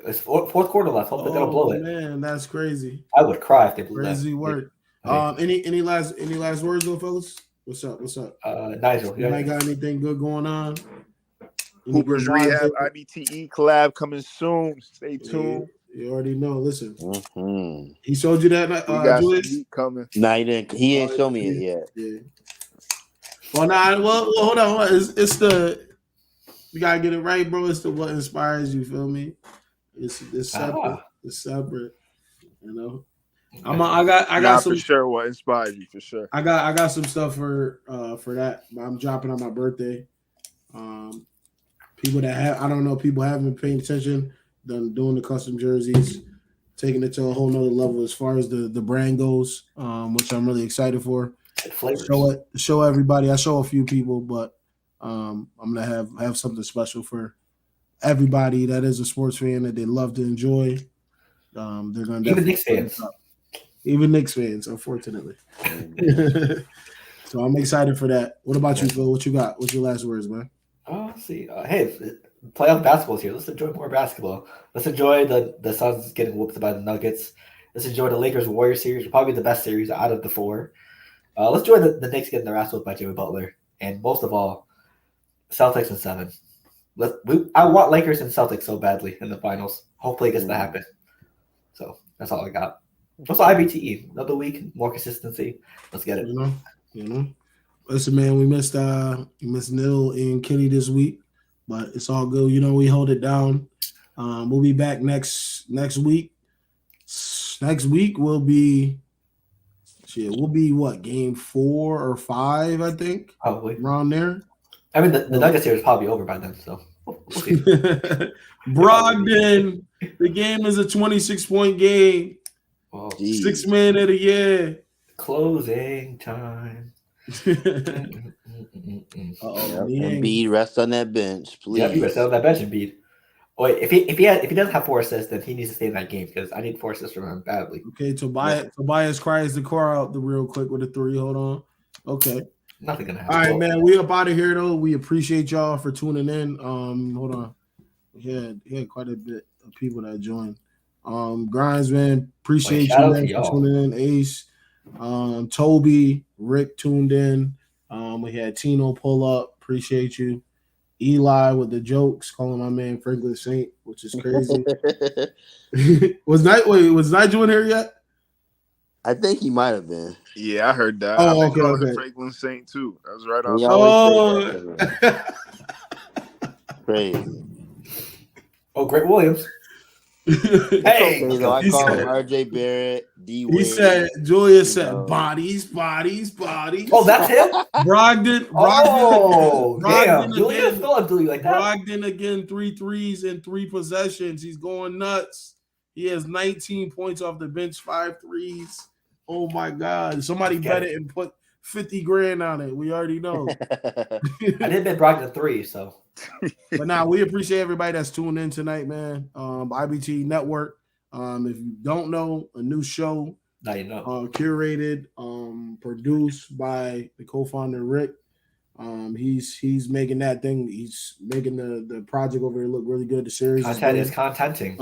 S2: it's fourth quarter left. Hopefully, they don't blow it.
S1: Man, that's crazy.
S2: I would cry if they blew
S1: Crazy
S2: that.
S1: work.
S2: Okay.
S1: Any last words though, fellas? What's up?
S2: Nigel,
S1: You might got anything good going on?
S3: Hooper's Rehab IBTE collab coming soon. Stay tuned.
S1: You already know. Listen,
S4: Mm-hmm.
S1: he showed you that.
S3: We got some
S1: Julius?
S3: heat coming.
S4: No, he didn't. He ain't show me it yet.
S1: Yeah. Well, hold on. It's the you gotta get it right, bro. It's the what inspires you. Feel me? It's separate. It's separate. You know. I got some
S3: for sure. What inspires you for sure?
S1: I got some stuff for that. I'm dropping on my birthday. People haven't been paying attention. Doing the custom jerseys, taking it to a whole nother level as far as the brand goes, which I'm really excited for. Show everybody. I show a few people, but I'm gonna have something special for everybody that is a sports fan that they love to enjoy. They're gonna
S2: Even Knicks fans.
S1: Even Knicks fans, unfortunately. So I'm excited for that. What about you, Phil? What you got? What's your last words, man?
S2: Let's see. Hey, playoff basketball's here. Let's enjoy more basketball. Let's enjoy the Suns getting whooped by the Nuggets. Let's enjoy the Lakers-Warriors series, probably the best series out of the 4. Let's enjoy the Knicks getting their ass whooped by Jimmy Butler. And most of all, Celtics in 7. I want Lakers and Celtics so badly in the finals. Hopefully it gets to happen. So that's all I got. Also IBTE. Another week, more consistency. Let's get it.
S1: You know. Listen, man, we missed Nil and Kenny this week, but it's all good. You know, we hold it down. We'll be back next week. Next week we'll be what, game 4 or 5, I think.
S2: Probably
S1: around there.
S2: I mean, the Nuggets series is probably over by then, so we'll see.
S1: Brogdon, the game is a 26-point game.
S2: Whoa.
S1: 6 man of the year.
S2: Closing time.
S4: Embiid rest on that bench, please.
S2: Yeah, you rest on that bench, Embiid. Oh, wait, if he doesn't have 4 assists, then he needs to stay in that game because I need 4 assists from him badly.
S1: Okay, Tobias cries the car out real quick with a 3. Hold on. Okay.
S2: Nothing gonna happen.
S1: All right, man. We up out of here though. We appreciate y'all for tuning in. Hold on. We had quite a bit of people that joined. Grinds, man, appreciate
S2: shout
S1: you,
S2: out
S1: man,
S2: to
S1: for
S2: y'all.
S1: tuning in. Ace, Toby, Rick tuned in. We had Tino pull up. Appreciate you. Eli with the jokes, calling my man Franklin Saint, which is crazy. Was Nigel in here yet?
S5: I think he might have been.
S3: Yeah, I heard that.
S1: Oh,
S3: I've been
S1: okay,
S3: calling
S1: okay.
S3: him Franklin Saint too. That was right
S5: He
S3: off.
S5: always say
S1: Oh,
S5: that. Crazy.
S2: Oh, Grant Williams. Hey,
S5: Okay, though, I
S1: he
S5: call
S1: said-
S5: him RJ Barrett, D
S1: he
S5: Wade.
S1: said, Julius
S5: you
S1: said,
S5: know.
S1: bodies.
S2: oh, that's him.
S1: Brogdon.
S2: Oh,
S1: Brogdon
S2: damn. Julius
S1: again.
S2: don't do you like that.
S1: Brogdon again, 3 threes in 3 possessions. He's going nuts. He has 19 points off the bench, 5 threes. Oh my God. Somebody
S2: Let's get
S1: bet it and put 50 grand on it. We already know.
S2: I did bet Brogdon 3, so.
S1: But now we appreciate everybody that's tuned in tonight, man. IBTE Network. If you don't know, a new show
S2: Now you know.
S1: curated, produced by the co-founder Rick. He's making that thing. He's making the project over here look really good. The series
S2: Content
S1: is
S2: is contenting.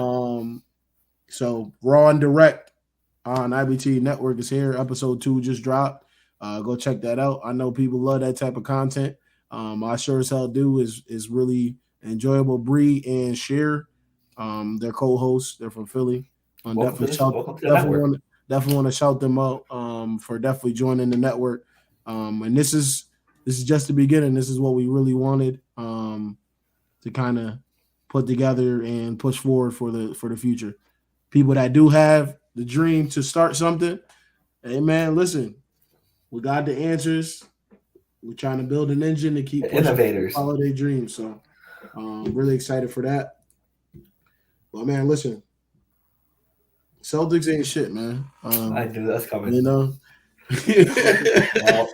S1: so Raw and Direct on IBTE Network is here. Episode 2 just dropped. Go check that out. I know people love that type of content. I sure as hell do. Is really enjoyable. Bree and Cher, they're co-hosts. They're from Philly.
S2: Welcome to the network.
S1: Definitely want to shout them out for definitely joining the network. And this is just the beginning. This is what we really wanted to kind of put together and push forward for the future. People that do have the dream to start something, hey man, listen, we got the answers. We're trying to build an engine to keep pushing
S2: Innovators.
S1: follow their dreams. So really excited for that. But man, listen, Celtics ain't shit, man.
S2: I knew that's coming.
S1: You know.
S2: Well,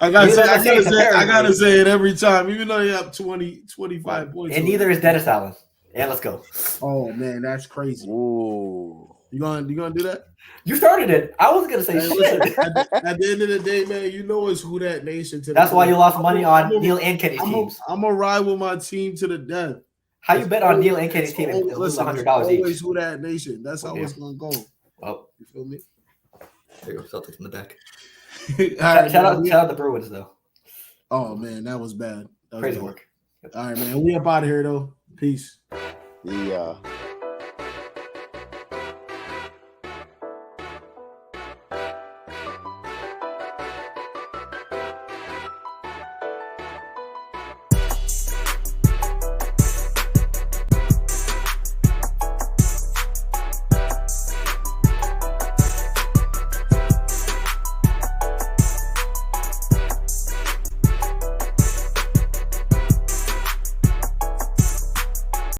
S1: I gotta say it every time, even though you have 25 points.
S2: and neither is Dennis Allen. And let's go.
S1: Oh man, that's crazy.
S5: Ooh.
S1: You gonna do that?
S2: You started it. I wasn't gonna say
S1: Hey,
S2: shit.
S1: listen, at the end of the day, man, you know it's who that nation. To
S2: That's
S1: the
S2: why
S1: death.
S2: you lost money on
S1: I'm a-
S2: Neil and Kenny's teams.
S1: I'm gonna ride with my team to the death.
S2: How you bet on Neil and Kenny's
S1: It's
S2: team and lose
S1: listen, it's
S2: $100
S1: always
S2: each?
S1: who that nation. That's how
S2: Yeah.
S1: it's gonna go.
S2: Oh,
S1: You feel me?
S2: there you go. Celtics in the back.
S1: All right,
S2: Shout
S1: man.
S2: out the Bruins though.
S1: Oh man, that was bad. That was
S2: Crazy
S1: bad.
S2: work.
S1: All right, man. We up out of here though. Peace.
S5: Yeah.